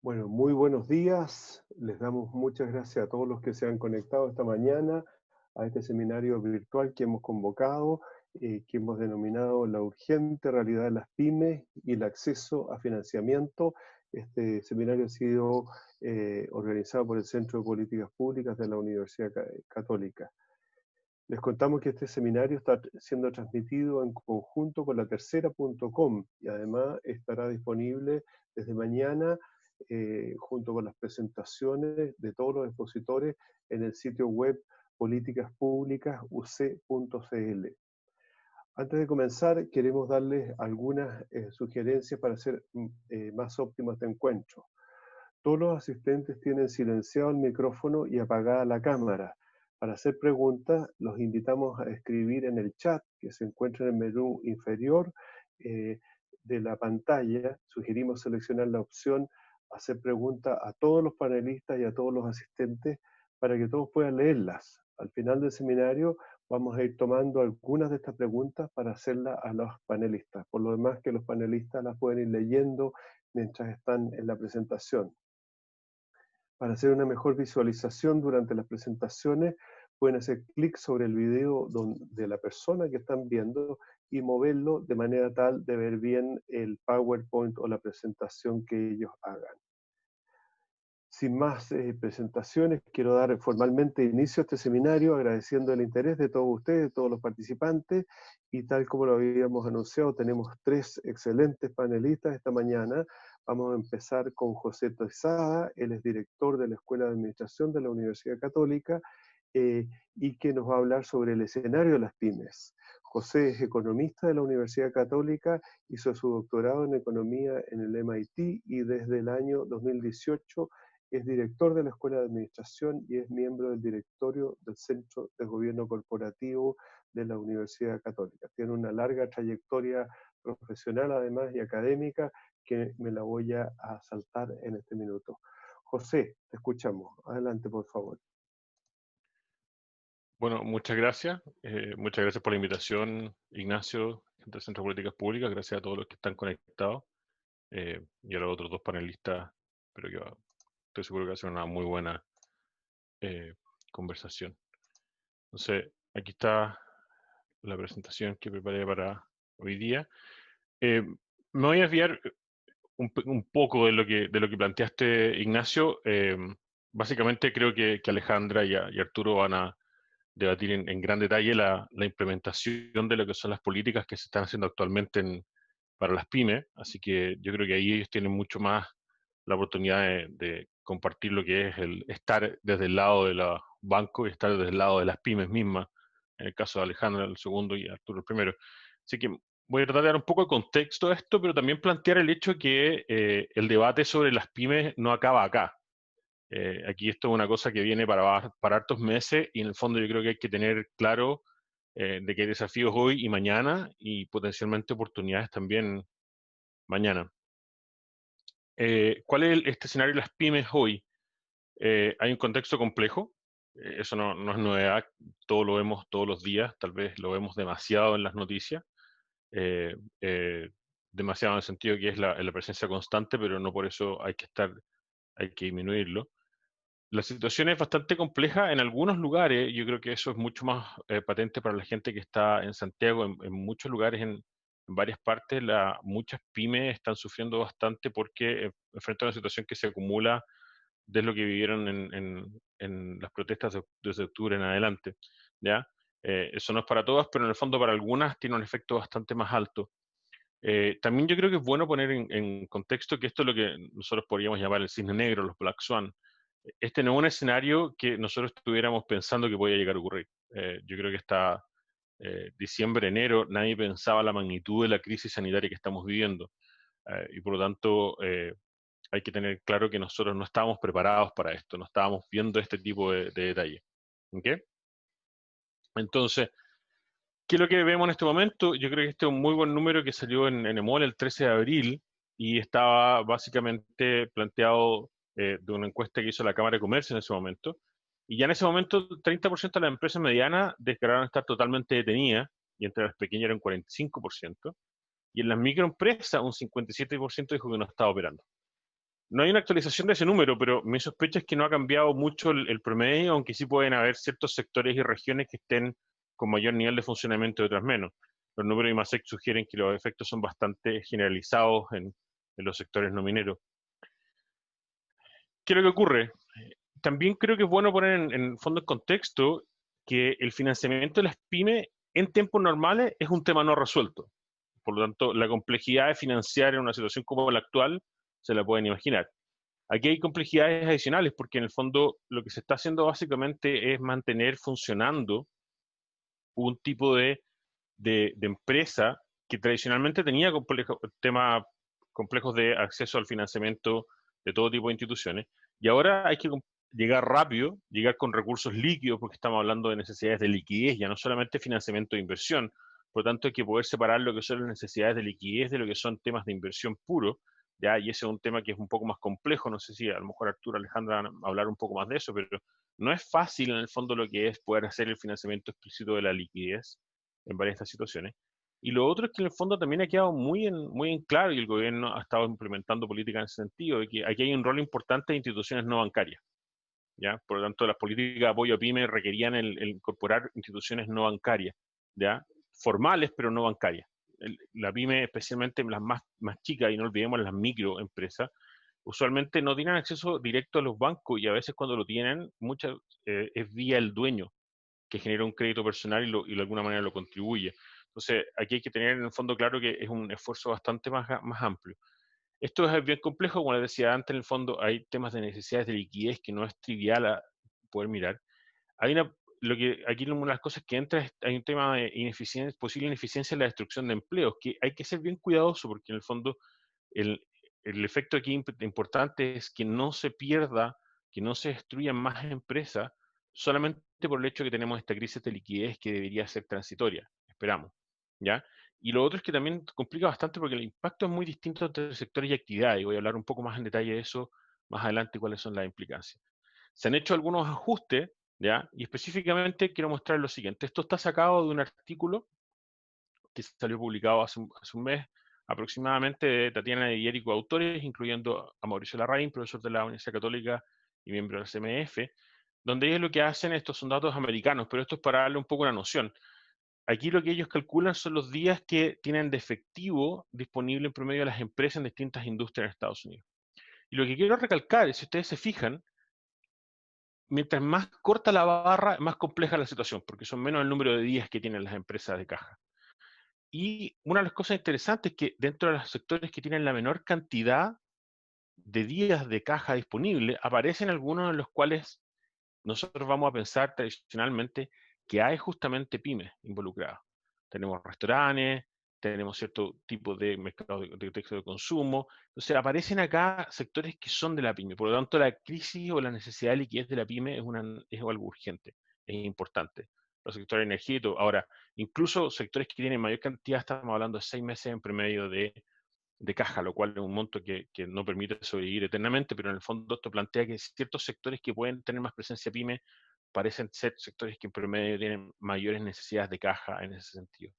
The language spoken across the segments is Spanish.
Bueno, muy buenos días. Les damos muchas gracias a todos los que se han conectado esta mañana a este seminario virtual que hemos convocado, que hemos denominado La urgente realidad de las pymes y el acceso a financiamiento. Este seminario ha sido organizado por el Centro de Políticas Públicas de la Universidad Católica. Les contamos que este seminario está siendo transmitido en conjunto con la tercera.com y además estará disponible desde mañana junto con las presentaciones de todos los expositores en el sitio web políticaspúblicasuc.cl. Antes de comenzar, queremos darles algunas sugerencias para hacer más óptimo este encuentro. Todos los asistentes tienen silenciado el micrófono y apagada la cámara. Para hacer preguntas, los invitamos a escribir en el chat que se encuentra en el menú inferior eh, de la pantalla. Sugerimos seleccionar la opción hacer preguntas a todos los panelistas y a todos los asistentes para que todos puedan leerlas. Al final del seminario vamos a ir tomando algunas de estas preguntas para hacerlas a los panelistas. Por lo demás, que los panelistas las pueden ir leyendo mientras están en la presentación. Para hacer una mejor visualización durante las presentaciones, pueden hacer clic sobre el video de la persona que están viendo y moverlo de manera tal de ver bien el PowerPoint o la presentación que ellos hagan. Sin más presentaciones, quiero dar formalmente inicio a este seminario agradeciendo el interés de todos ustedes, de todos los participantes, y tal como lo habíamos anunciado, tenemos tres excelentes panelistas esta mañana. Vamos a empezar con José Tozada, él es director de la Escuela de Administración de la Universidad Católica, y que nos va a hablar sobre el escenario de las pymes. José es economista de la Universidad Católica, hizo su doctorado en economía en el MIT y desde el año 2018 es director de la Escuela de Administración y es miembro del directorio del Centro de Gobierno Corporativo de la Universidad Católica. Tiene una larga trayectoria profesional además y académica que me la voy a saltar en este minuto. José, te escuchamos. Adelante, por favor. Bueno, muchas gracias. Muchas gracias por la invitación, Ignacio, del Centro de Políticas Públicas. Gracias a todos los que están conectados y a los otros dos panelistas. Estoy seguro que va a ser una muy buena conversación. Entonces, aquí está la presentación que preparé para hoy día. Me voy a desviar un poco de lo que planteaste, Ignacio. Básicamente creo que Alejandra y Arturo van a debatir en gran detalle la implementación de lo que son las políticas que se están haciendo actualmente para las pymes. Así que yo creo que ahí ellos tienen mucho más la oportunidad de compartir lo que es el estar desde el lado de los bancos y estar desde el lado de las pymes mismas, en el caso de Alejandro el segundo y Arturo el primero. Así que voy a tratar de dar un poco de contexto a esto, pero también plantear el hecho que el debate sobre las pymes no acaba acá. Aquí esto es una cosa que viene para hartos meses y en el fondo yo creo que hay que tener claro de que hay desafíos hoy y mañana y potencialmente oportunidades también mañana. ¿Cuál es este escenario de las pymes hoy? Hay un contexto complejo, eso no es novedad, todo lo vemos todos los días, tal vez lo vemos demasiado en las noticias, eh, eh, demasiado en el sentido que es la presencia constante, pero no por eso hay que disminuirlo. La situación es bastante compleja en algunos lugares, yo creo que eso es mucho más patente para la gente que está en Santiago, en muchos lugares, en varias partes, muchas pymes están sufriendo bastante porque enfrentan una situación que se acumula de lo que vivieron en las protestas desde octubre en adelante, ¿ya? Eso no es para todas, pero en el fondo para algunas tiene un efecto bastante más alto. También yo creo que es bueno poner en contexto que esto es lo que nosotros podríamos llamar el cisne negro, los Black Swan. Este no es un escenario que nosotros estuviéramos pensando que podía llegar a ocurrir. Yo creo que hasta diciembre, enero, nadie pensaba la magnitud de la crisis sanitaria que estamos viviendo. Y por lo tanto, hay que tener claro que nosotros no estábamos preparados para esto, no estábamos viendo este tipo de detalle. ¿Ok? Entonces, ¿qué es lo que vemos en este momento? Yo creo que este es un muy buen número que salió en EMOL el 13 de abril y estaba básicamente planteado de una encuesta que hizo la Cámara de Comercio en ese momento. Y ya en ese momento, 30% de las empresas medianas declararon estar totalmente detenidas y entre las pequeñas era un 45%. Y en las microempresas, un 57% dijo que no estaba operando. No hay una actualización de ese número, pero mi sospecha es que no ha cambiado mucho el promedio, aunque sí pueden haber ciertos sectores y regiones que estén con mayor nivel de funcionamiento y otras menos. Los números de IMASEC sugieren que los efectos son bastante generalizados en los sectores no mineros. ¿Qué es lo que ocurre? También creo que es bueno poner en fondo en contexto que el financiamiento de las pymes en tiempos normales es un tema no resuelto. Por lo tanto, la complejidad de financiar en una situación como la actual se la pueden imaginar. Aquí hay complejidades adicionales porque en el fondo lo que se está haciendo básicamente es mantener funcionando un tipo de empresa que tradicionalmente tenía temas complejos de acceso al financiamiento de todo tipo de instituciones. Y ahora hay que llegar rápido, llegar con recursos líquidos, porque estamos hablando de necesidades de liquidez, ya no solamente financiamiento de inversión. Por lo tanto, hay que poder separar lo que son las necesidades de liquidez de lo que son temas de inversión puro, ¿ya? Y ese es un tema que es un poco más complejo. No sé si a lo mejor Arturo, Alejandra van a hablar un poco más de eso, pero no es fácil en el fondo lo que es poder hacer el financiamiento explícito de la liquidez en varias de estas situaciones. Y lo otro es que en el fondo también ha quedado muy en claro, y el gobierno ha estado implementando políticas en ese sentido, de que aquí hay un rol importante de instituciones no bancarias, ¿ya? Por lo tanto, las políticas de apoyo a pymes requerían el incorporar instituciones no bancarias, ¿ya? Formales, pero no bancarias. La pyme, especialmente las más chicas, y no olvidemos las microempresas, usualmente no tienen acceso directo a los bancos y a veces cuando lo tienen, es vía el dueño que genera un crédito personal y de alguna manera lo contribuye. Entonces, aquí hay que tener en el fondo claro que es un esfuerzo bastante más amplio. Esto es bien complejo, como les decía antes, en el fondo hay temas de necesidades de liquidez que no es trivial poder mirar. Hay aquí una de las cosas que entra hay un tema de ineficiencia, posible ineficiencia en la destrucción de empleos, que hay que ser bien cuidadoso porque en el fondo el, el efecto aquí importante es que no se pierda, que no se destruyan más empresas solamente por el hecho de que tenemos esta crisis de liquidez que debería ser transitoria, esperamos, ¿ya? Y lo otro es que también complica bastante porque el impacto es muy distinto entre sectores y actividades, y voy a hablar un poco más en detalle de eso más adelante, cuáles son las implicancias. Se han hecho algunos ajustes, ¿ya? Y específicamente quiero mostrar lo siguiente. Esto está sacado de un artículo que salió publicado hace un mes aproximadamente de Tatiana y Erico autores, incluyendo a Mauricio Larraín, profesor de la Universidad Católica y miembro del CMF, donde ellos lo que hacen, estos son datos americanos, pero esto es para darle un poco una noción. Aquí lo que ellos calculan son los días que tienen de efectivo disponible en promedio a las empresas en distintas industrias en Estados Unidos. Y lo que quiero recalcar es, si ustedes se fijan, mientras más corta la barra, más compleja la situación, porque son menos el número de días que tienen las empresas de caja. Y una de las cosas interesantes es que dentro de los sectores que tienen la menor cantidad de días de caja disponible, aparecen algunos en los cuales nosotros vamos a pensar tradicionalmente que hay justamente pymes involucradas. Tenemos restaurantes, tenemos cierto tipo de mercado de texto de consumo. Entonces aparecen acá sectores que son de la pyme. Por lo tanto, la crisis o la necesidad de liquidez de la pyme es algo urgente, es importante. Los sectores energéticos, ahora, incluso sectores que tienen mayor cantidad, estamos hablando de 6 meses en promedio de caja, lo cual es un monto que no permite sobrevivir eternamente, pero en el fondo esto plantea que ciertos sectores que pueden tener más presencia pyme parecen ser sectores que en promedio tienen mayores necesidades de caja en ese sentido.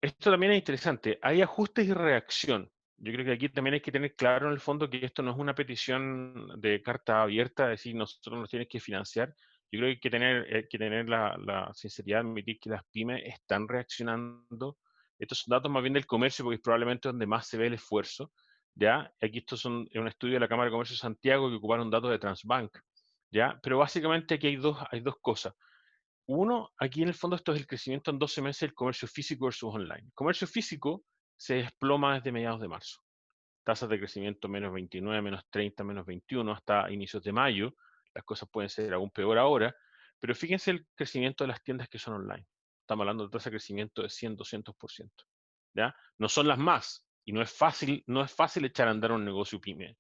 Esto también es interesante. Hay ajustes y reacción. Yo creo que aquí también hay que tener claro en el fondo que esto no es una petición de carta abierta, es decir, nosotros nos tienen que financiar. Yo creo que hay que tener la sinceridad de admitir que las pymes están reaccionando. Estos son datos más bien del comercio, porque es probablemente donde más se ve el esfuerzo. ¿Ya? Aquí es un estudio de la Cámara de Comercio de Santiago que ocuparon datos de Transbank. ¿Ya? Pero básicamente aquí hay dos cosas. Uno, aquí en el fondo esto es el crecimiento en 12 meses del comercio físico versus online. El comercio físico se desploma desde mediados de marzo. Tasas de crecimiento menos 29, menos 30, menos 21 hasta inicios de mayo. Las cosas pueden ser aún peor ahora, pero fíjense el crecimiento de las tiendas que son online. Estamos hablando de tasa de crecimiento de 100, 200%. ¿Ya? No son las más, y no es fácil echar a andar un negocio pyme,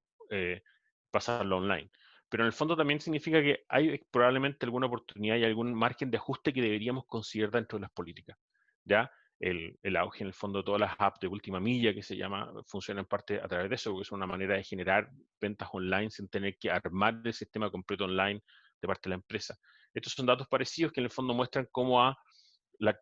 pasarlo online. Pero en el fondo también significa que hay probablemente alguna oportunidad y algún margen de ajuste que deberíamos considerar dentro de las políticas. ¿Ya? El auge en el fondo de todas las apps de última milla que se llama, funciona en parte a través de eso, porque es una manera de generar ventas online sin tener que armar el sistema completo online de parte de la empresa. Estos son datos parecidos que en el fondo muestran cómo ha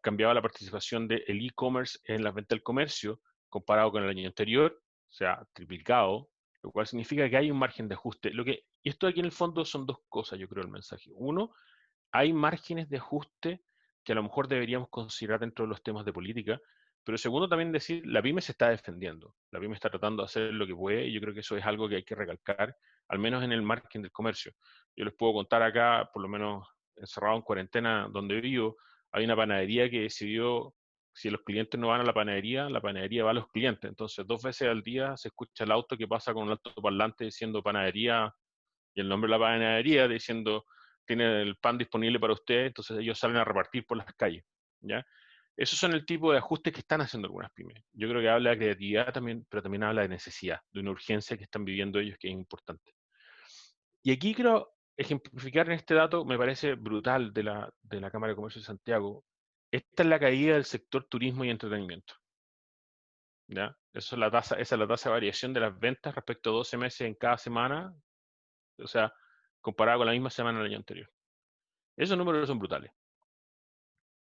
cambiado la participación del e-commerce en las ventas del comercio comparado con el año anterior, o sea, triplicado lo cual significa que hay un margen de ajuste. Y esto aquí en el fondo son dos cosas, yo creo, el mensaje. Uno, hay márgenes de ajuste que a lo mejor deberíamos considerar dentro de los temas de política, pero segundo también decir, la pyme se está defendiendo, la pyme está tratando de hacer lo que puede y yo creo que eso es algo que hay que recalcar, al menos en el margen del comercio. Yo les puedo contar acá, por lo menos encerrado en cuarentena donde vivo, hay una panadería que decidió, si los clientes no van a la panadería va a los clientes, entonces 2 veces al día se escucha el auto que pasa con un altoparlante diciendo panadería y el nombre de la panadería diciendo tiene el pan disponible para usted, entonces ellos salen a repartir por las calles, ¿ya? Esos son el tipo de ajustes que están haciendo algunas pymes. Yo creo que habla de creatividad también, pero también habla de necesidad, de una urgencia que están viviendo ellos que es importante. Y aquí quiero ejemplificar en este dato, me parece brutal de la Cámara de Comercio de Santiago, esta es la caída del sector turismo y entretenimiento, ¿ya? Esa es la tasa de variación de las ventas respecto a 12 meses en cada semana, o sea, comparado con la misma semana del año anterior. Esos números son brutales.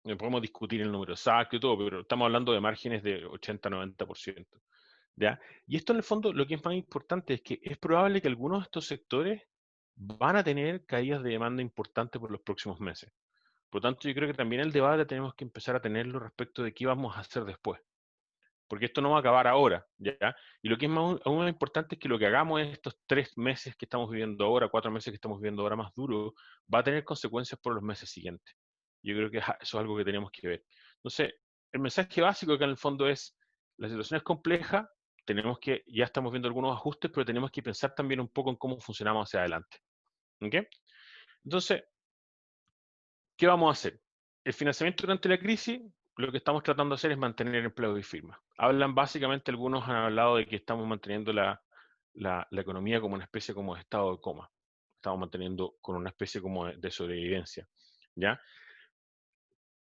Podemos discutir el número exacto y todo, pero estamos hablando de márgenes de 80-90%. ¿Ya? Y esto en el fondo lo que es más importante es que es probable que algunos de estos sectores van a tener caídas de demanda importantes por los próximos meses. Por lo tanto, yo creo que también el debate tenemos que empezar a tenerlo respecto de qué vamos a hacer después. Porque esto no va a acabar ahora, ¿ya? Y lo que es aún más importante es que lo que hagamos en estos 3 meses que estamos viviendo ahora, 4 meses que estamos viviendo ahora más duro, va a tener consecuencias por los meses siguientes. Yo creo que eso es algo que tenemos que ver. Entonces, el mensaje básico acá en el fondo es, la situación es compleja, ya estamos viendo algunos ajustes, pero tenemos que pensar también un poco en cómo funcionamos hacia adelante. ¿Ok? Entonces, ¿qué vamos a hacer? El financiamiento durante la crisis, lo que estamos tratando de hacer es mantener empleo y firmas. Básicamente algunos han hablado de que estamos manteniendo la economía como una especie como de estado de coma. Estamos manteniendo con una especie como de sobrevivencia, ¿ya?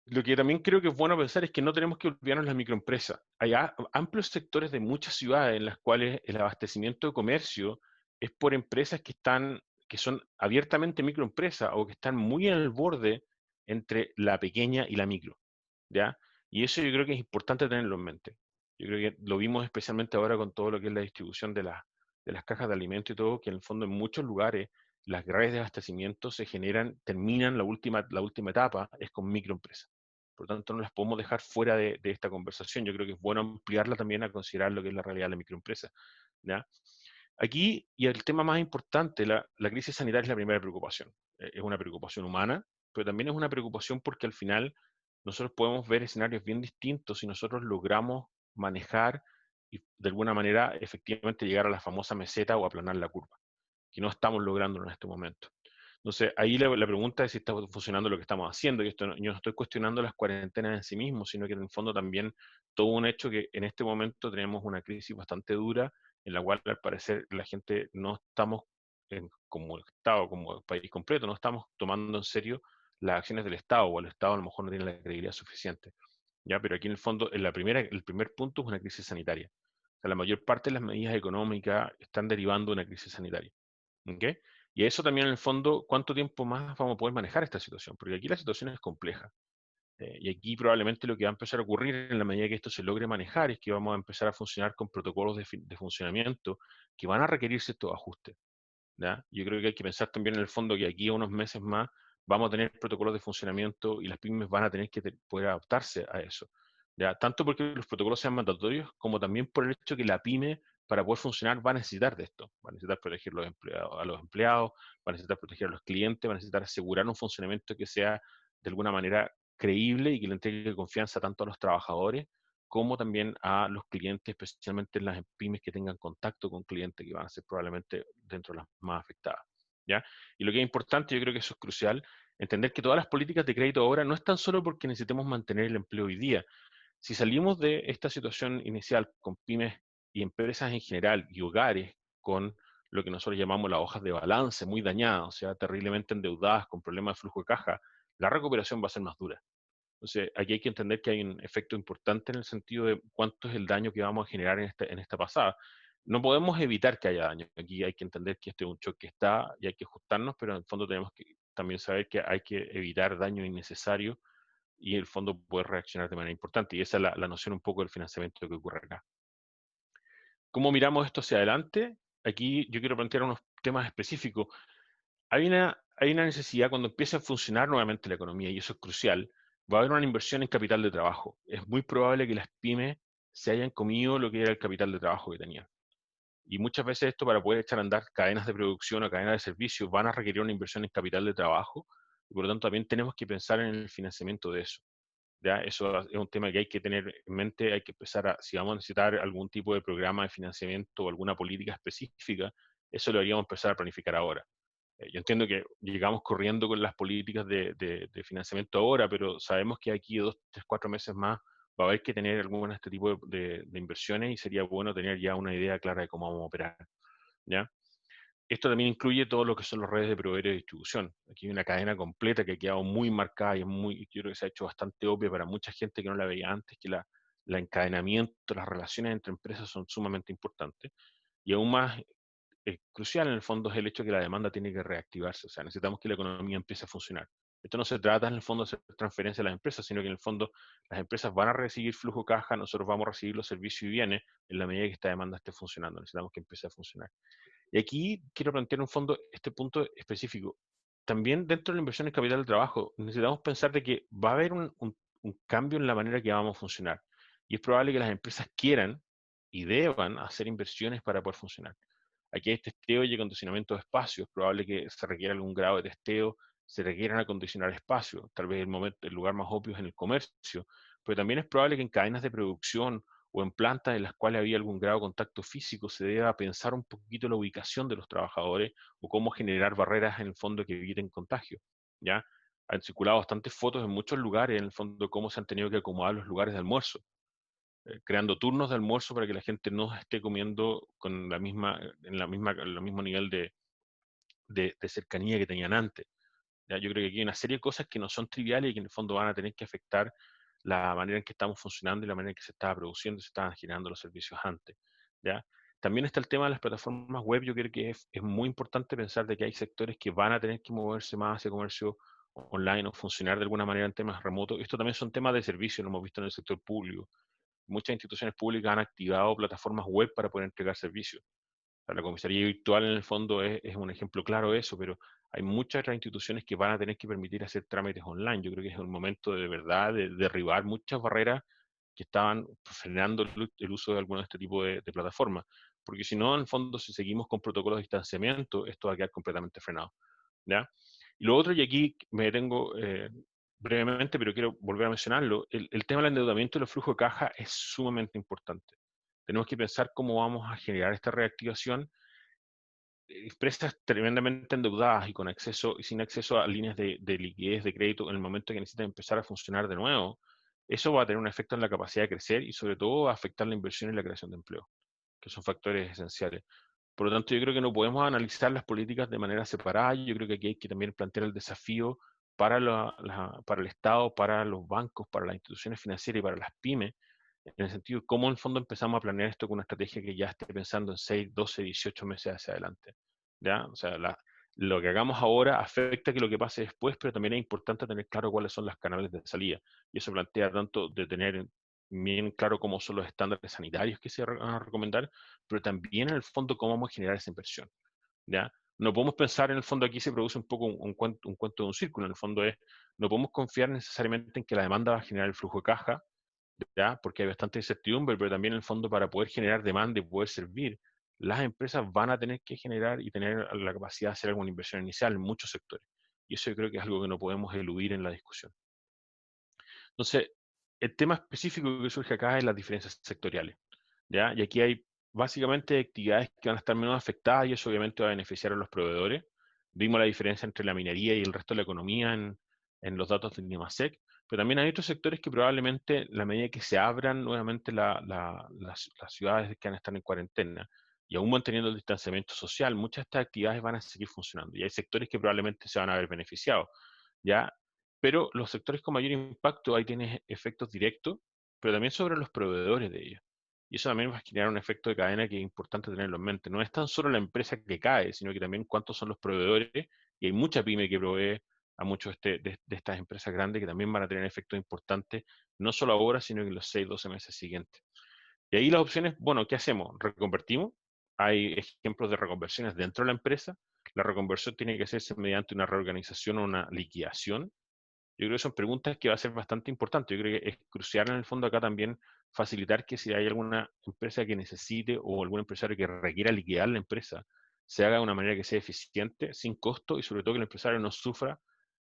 Lo que también creo que es bueno pensar es que no tenemos que olvidarnos de las microempresas. Hay amplios sectores de muchas ciudades en las cuales el abastecimiento de comercio es por empresas que son abiertamente microempresas o que están muy en el borde entre la pequeña y la micro, ¿ya? Y eso yo creo que es importante tenerlo en mente. Yo creo que lo vimos especialmente ahora con todo lo que es la distribución de las cajas de alimentos y todo, que en el fondo en muchos lugares las redes de abastecimiento terminan la última etapa, es con microempresas. Por lo tanto, no las podemos dejar fuera de esta conversación. Yo creo que es bueno ampliarla también a considerar lo que es la realidad de la microempresa, ¿ya? Aquí, y el tema más importante, la crisis sanitaria es la primera preocupación. Es una preocupación humana, pero también es una preocupación porque al final nosotros podemos ver escenarios bien distintos si nosotros logramos manejar y de alguna manera efectivamente llegar a la famosa meseta o aplanar la curva, que no estamos logrando en este momento. Entonces, ahí la pregunta es si está funcionando lo que estamos haciendo. Yo no estoy cuestionando las cuarentenas en sí mismos, sino que en el fondo también todo un hecho que en este momento tenemos una crisis bastante dura, en la cual al parecer la gente no estamos, como Estado, como país completo, no estamos tomando en serio las acciones del Estado, o el Estado a lo mejor no tiene la credibilidad suficiente. ¿Ya? Pero aquí en el fondo, el primer punto es una crisis sanitaria. O sea, la mayor parte de las medidas económicas están derivando de una crisis sanitaria. ¿Ok? Y eso también en el fondo, ¿cuánto tiempo más vamos a poder manejar esta situación? Porque aquí la situación es compleja. Y aquí probablemente lo que va a empezar a ocurrir en la medida que esto se logre manejar es que vamos a empezar a funcionar con protocolos de funcionamiento que van a requerir ciertos ajustes. ¿Ya? Yo creo que hay que pensar también en el fondo que aquí a unos meses más vamos a tener protocolos de funcionamiento y las pymes van a tener que poder adaptarse a eso. ¿Ya? Tanto porque los protocolos sean mandatorios, como también por el hecho que la pyme, para poder funcionar, va a necesitar de esto. Va a necesitar proteger a los empleados, va a necesitar proteger a los clientes, va a necesitar asegurar un funcionamiento que sea de alguna manera creíble y que le entregue confianza tanto a los trabajadores como también a los clientes, especialmente en las pymes que tengan contacto con clientes que van a ser probablemente dentro de las más afectadas, ¿ya? Y lo que es importante, yo creo que eso es crucial, entender que todas las políticas de crédito ahora no están solo porque necesitemos mantener el empleo hoy día. Si salimos de esta situación inicial con pymes y empresas en general y hogares con lo que nosotros llamamos las hojas de balance muy dañadas, o sea, terriblemente endeudadas con problemas de flujo de caja, la recuperación va a ser más dura. Entonces, aquí hay que entender que hay un efecto importante en el sentido de cuánto es el daño que vamos a generar en esta pasada. No podemos evitar que haya daño. Aquí hay que entender que este es un choque que está y hay que ajustarnos, pero en el fondo tenemos que también saber que hay que evitar daño innecesario y el fondo poder reaccionar de manera importante. Y esa es la noción un poco del financiamiento que ocurre acá. ¿Cómo miramos esto hacia adelante? aquí yo quiero plantear unos temas específicos. Hay una necesidad cuando empiece a funcionar nuevamente la economía, y eso es crucial, va a haber una inversión en capital de trabajo. Es muy probable que las pymes se hayan comido lo que era el capital de trabajo que tenían. Y muchas veces esto, para poder echar a andar cadenas de producción o cadenas de servicios, van a requerir una inversión en capital de trabajo, y por lo tanto también tenemos que pensar en el financiamiento de eso. ¿Ya? Eso es un tema que hay que tener en mente, hay que empezar a, si vamos a necesitar algún tipo de programa de financiamiento o alguna política específica, eso lo deberíamos empezar a planificar ahora. Yo entiendo que llegamos corriendo con las políticas de financiamiento ahora, pero sabemos que aquí 2, 3, 4 meses más va a haber que tener alguno de este tipo de inversiones, y sería bueno tener ya una idea clara de cómo vamos a operar. ¿Ya? Esto también incluye todo lo que son las redes de proveedores de distribución. Aquí hay una cadena completa que ha quedado muy marcada y yo creo que se ha hecho bastante obvia para mucha gente que no la veía antes, que la encadenamiento, las relaciones entre empresas son sumamente importantes. Y aún más crucial en el fondo es el hecho de que la demanda tiene que reactivarse. O sea, necesitamos que la economía empiece a funcionar. Esto no se trata en el fondo de hacer transferencia a las empresas, sino que en el fondo las empresas van a recibir flujo caja, nosotros vamos a recibir los servicios y bienes en la medida que esta demanda esté funcionando. Necesitamos que empiece a funcionar. Y aquí quiero plantear un fondo, este punto específico. También dentro de la inversión en capital de trabajo, necesitamos pensar de que va a haber un cambio en la manera que vamos a funcionar. Y es probable que las empresas quieran y deban hacer inversiones para poder funcionar. Aquí hay testeo y acondicionamiento de espacios. Es probable que se requiera algún grado de testeo, se requieran acondicionar espacios. Tal vez el lugar más obvio es en el comercio, pero también es probable que en cadenas de producción o en plantas en las cuales había algún grado de contacto físico, se deba pensar un poquito la ubicación de los trabajadores o cómo generar barreras en el fondo que eviten contagio. ¿Ya? Han circulado bastantes fotos en muchos lugares, en el fondo, cómo se han tenido que acomodar los lugares de almuerzo, creando turnos de almuerzo para que la gente no esté comiendo con en el mismo nivel de cercanía que tenían antes. ¿Ya? Yo creo que aquí hay una serie de cosas que no son triviales y que en el fondo van a tener que afectar la manera en que estamos funcionando y la manera en que se estaba produciendo y se estaban generando los servicios antes. ¿Ya? También está el tema de las plataformas web. Yo creo que es muy importante pensar de que hay sectores que van a tener que moverse más hacia comercio online o funcionar de alguna manera en temas remotos. Esto también son temas de servicio, lo hemos visto en el sector público. Muchas instituciones públicas han activado plataformas web para poder entregar servicios. La comisaría virtual en el fondo es un ejemplo claro de eso, pero hay muchas otras instituciones que van a tener que permitir hacer trámites online. Yo creo que es un momento de verdad de derribar muchas barreras que estaban frenando el uso de alguno de este tipo de plataformas, porque si no, en el fondo, si seguimos con protocolos de distanciamiento, esto va a quedar completamente frenado. ¿Ya? Y lo otro, y aquí me detengo brevemente, pero quiero volver a mencionarlo, el tema del endeudamiento y los flujos de caja es sumamente importante. Tenemos que pensar cómo vamos a generar esta reactivación. Empresas tremendamente endeudadas y con acceso y sin acceso a líneas de liquidez de crédito en el momento que necesitan empezar a funcionar de nuevo, eso va a tener un efecto en la capacidad de crecer y sobre todo va a afectar la inversión y la creación de empleo, que son factores esenciales. Por lo tanto, yo creo que no podemos analizar las políticas de manera separada. Yo creo que aquí hay que también plantear el desafío para, para el Estado, para los bancos, para las instituciones financieras y para las pymes, en el sentido de cómo en el fondo empezamos a planear esto con una estrategia que ya esté pensando en 6, 12, 18 meses hacia adelante. ¿Ya? O sea, lo que hagamos ahora afecta que lo que pase después, pero también es importante tener claro cuáles son los canales de salida. Y eso plantea tanto de tener bien claro cómo son los estándares sanitarios que se van a recomendar, pero también en el fondo cómo vamos a generar esa inversión. ¿Ya? No podemos pensar, en el fondo, aquí se produce un poco un cuento de un círculo. En el fondo no podemos confiar necesariamente en que la demanda va a generar el flujo de caja, ¿ya? Porque hay bastante incertidumbre, pero también en el fondo, para poder generar demanda y poder servir, las empresas van a tener que generar y tener la capacidad de hacer alguna inversión inicial en muchos sectores. Y eso yo creo que es algo que no podemos eludir en la discusión. Entonces, el tema específico que surge acá es las diferencias sectoriales, ¿ya? Y aquí hay básicamente actividades que van a estar menos afectadas, y eso obviamente va a beneficiar a los proveedores. Vimos la diferencia entre la minería y el resto de la economía en los datos del INEMASEC, pero también hay otros sectores que probablemente, a la medida que se abran nuevamente las ciudades que van a estar en cuarentena, y aún manteniendo el distanciamiento social, muchas de estas actividades van a seguir funcionando. Y hay sectores que probablemente se van a ver beneficiados, ¿ya? Pero los sectores con mayor impacto, ahí tienes efectos directos, pero también sobre los proveedores de ellos. Y eso también va a generar un efecto de cadena que es importante tenerlo en mente. No es tan solo la empresa que cae, sino que también cuántos son los proveedores, y hay mucha pyme que provee a muchos de estas empresas grandes que también van a tener efectos importantes, no solo ahora, sino en los 6, 12 meses siguientes. Y ahí las opciones, bueno, ¿qué hacemos? ¿Reconvertimos? hay ejemplos de reconversiones dentro de la empresa. La reconversión tiene que hacerse mediante una reorganización o una liquidación. Yo creo que son preguntas que va a ser bastante importante. Yo creo que es crucial en el fondo acá también facilitar que si hay alguna empresa que necesite o algún empresario que requiera liquidar la empresa, se haga de una manera que sea eficiente, sin costo y sobre todo que el empresario no sufra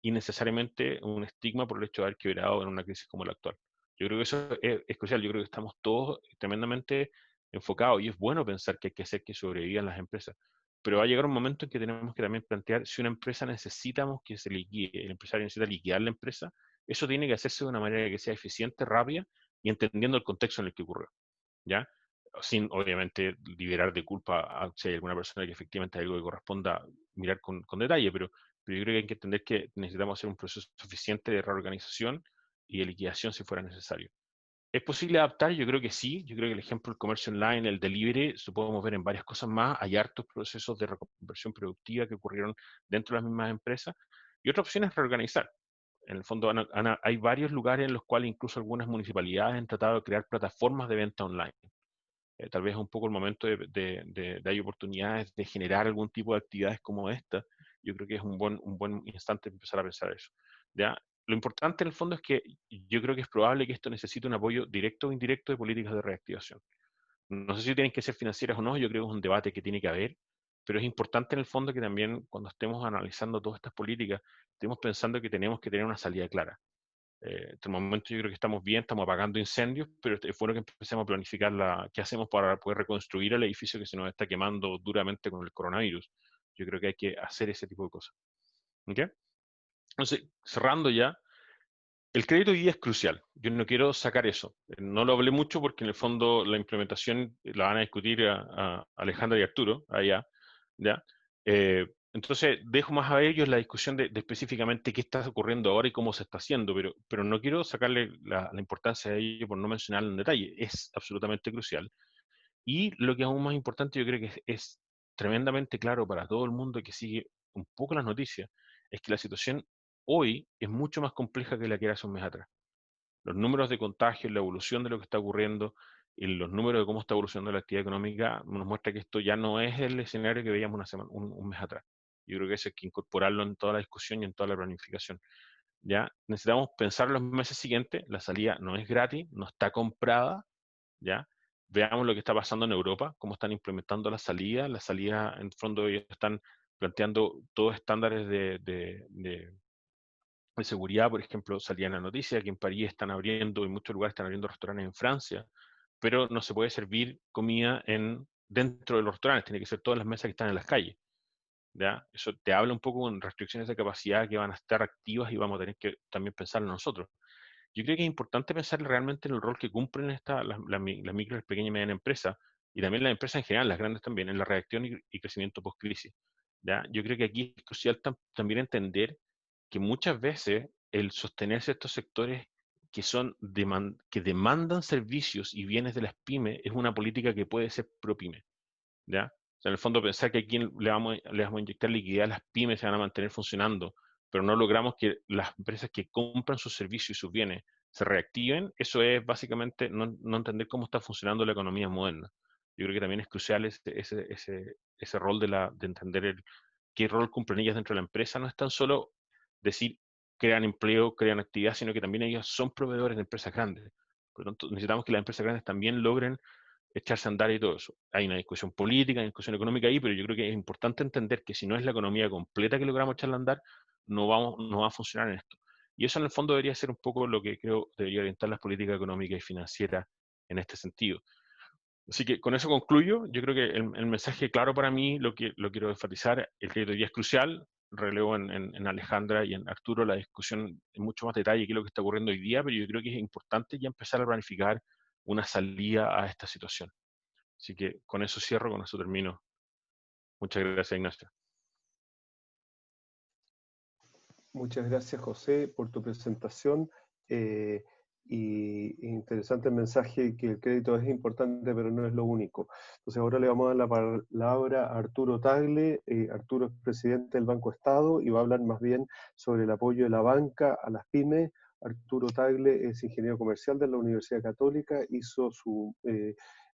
innecesariamente un estigma por el hecho de haber quebrado en una crisis como la actual. Yo creo que eso es crucial. Yo creo que estamos todos tremendamente enfocados y es bueno pensar que hay que hacer que sobrevivan las empresas. Pero va a llegar un momento en que tenemos que también plantear si una empresa necesitamos que se liquide, el empresario necesita liquidar la empresa, eso tiene que hacerse de una manera que sea eficiente, rápida y entendiendo el contexto en el que ocurrió, ¿ya? Sin, obviamente, liberar de culpa a si hay alguna persona que efectivamente hay algo que corresponda mirar con detalle, pero yo creo que hay que entender que necesitamos hacer un proceso suficiente de reorganización y de liquidación si fuera necesario. ¿Es posible adaptar? Yo creo que sí. Yo creo que el ejemplo del comercio online, el delivery, se podemos ver en varias cosas más. Hay hartos procesos de reconversión productiva que ocurrieron dentro de las mismas empresas. Y otra opción es reorganizar. En el fondo, hay varios lugares en los cuales incluso algunas municipalidades han tratado de crear plataformas de venta online. Tal vez es un poco el momento de hay oportunidades de generar algún tipo de actividades como esta. Yo creo que es un buen instante empezar a pensar eso. ¿Ya? Lo importante en el fondo es que yo creo que es probable que esto necesite un apoyo directo o indirecto de políticas de reactivación. No sé si tienen que ser financieras o no, yo creo que es un debate que tiene que haber, pero es importante en el fondo que también cuando estemos analizando todas estas políticas, estemos pensando que tenemos que tener una salida clara. Hasta el momento yo creo que estamos bien, estamos apagando incendios, pero es bueno que empecemos a planificar qué hacemos para poder reconstruir el edificio que se nos está quemando duramente con el coronavirus. Yo creo que hay que hacer ese tipo de cosas. ¿Ok? Entonces, cerrando ya, el crédito hoy día es crucial. Yo no quiero sacar eso. No lo hablé mucho porque en el fondo la implementación la van a discutir a Alejandra y Arturo allá, ¿ya? Entonces dejo más a ellos la discusión de específicamente qué está ocurriendo ahora y cómo se está haciendo, pero no quiero sacarle la importancia a ello por no mencionarlo en detalle. Es absolutamente crucial. Y lo que es aún más importante, yo creo que es tremendamente claro para todo el mundo que sigue un poco las noticias, es que la situación hoy es mucho más compleja que la que era hace un mes atrás. Los números de contagio, la evolución de lo que está ocurriendo, y los números de cómo está evolucionando la actividad económica, nos muestra que esto ya no es el escenario que veíamos una semana, un mes atrás. Yo creo que eso hay que incorporarlo en toda la discusión y en toda la planificación. ¿Ya? Necesitamos pensar los meses siguientes, la salida no es gratis, no está comprada, ¿ya? Veamos lo que está pasando en Europa, cómo están implementando la salida en fondo ellos están planteando todos estándares de seguridad. Por ejemplo, salía en la noticia que en París están abriendo, en muchos lugares están abriendo restaurantes en Francia, pero no se puede servir comida dentro de los restaurantes, tiene que ser todas las mesas que están en las calles. ¿Ya? Eso te habla un poco con restricciones de capacidad que van a estar activas y vamos a tener que también pensar en nosotros. Yo creo que es importante pensar realmente en el rol que cumplen las micro, pequeñas y medianas empresas y también las empresas en general, las grandes también, en la reacción y crecimiento post-crisis. ¿Ya? Yo creo que aquí es crucial también entender que muchas veces el sostenerse estos sectores que demandan servicios y bienes de las pymes es una política que puede ser pro-pyme. ¿Ya? O sea, en el fondo pensar que aquí le vamos a inyectar liquidez a las pymes se van a mantener funcionando, pero no logramos que las empresas que compran sus servicios y sus bienes se reactiven, eso es básicamente no entender cómo está funcionando la economía moderna. Yo creo que también es crucial ese rol de entender qué rol cumplen ellas dentro de la empresa. No es tan solo decir crean empleo, crean actividad, sino que también ellas son proveedores de empresas grandes. Por lo tanto, necesitamos que las empresas grandes también logren echarse a andar y todo eso. Hay una discusión política, una discusión económica ahí, pero yo creo que es importante entender que si no es la economía completa que logramos echarla a andar, no va a funcionar en esto. Y eso en el fondo debería ser un poco lo que creo debería orientar las políticas económicas y financieras en este sentido. Así que con eso concluyo. Yo creo que el mensaje claro para mí, lo quiero enfatizar, el crédito hoy día es crucial. Relevo en Alejandra y en Arturo la discusión en mucho más detalle qué es lo que está ocurriendo hoy día, pero yo creo que es importante ya empezar a planificar una salida a esta situación. Así que con eso cierro, con eso termino. Muchas gracias, Ignacio. Muchas gracias, José, por tu presentación. Y interesante el mensaje que el crédito es importante, pero no es lo único. Entonces ahora le vamos a dar la palabra a Arturo Tagle. Arturo es presidente del Banco Estado y va a hablar más bien sobre el apoyo de la banca a las pymes. Arturo Tagle es ingeniero comercial de la Universidad Católica, hizo su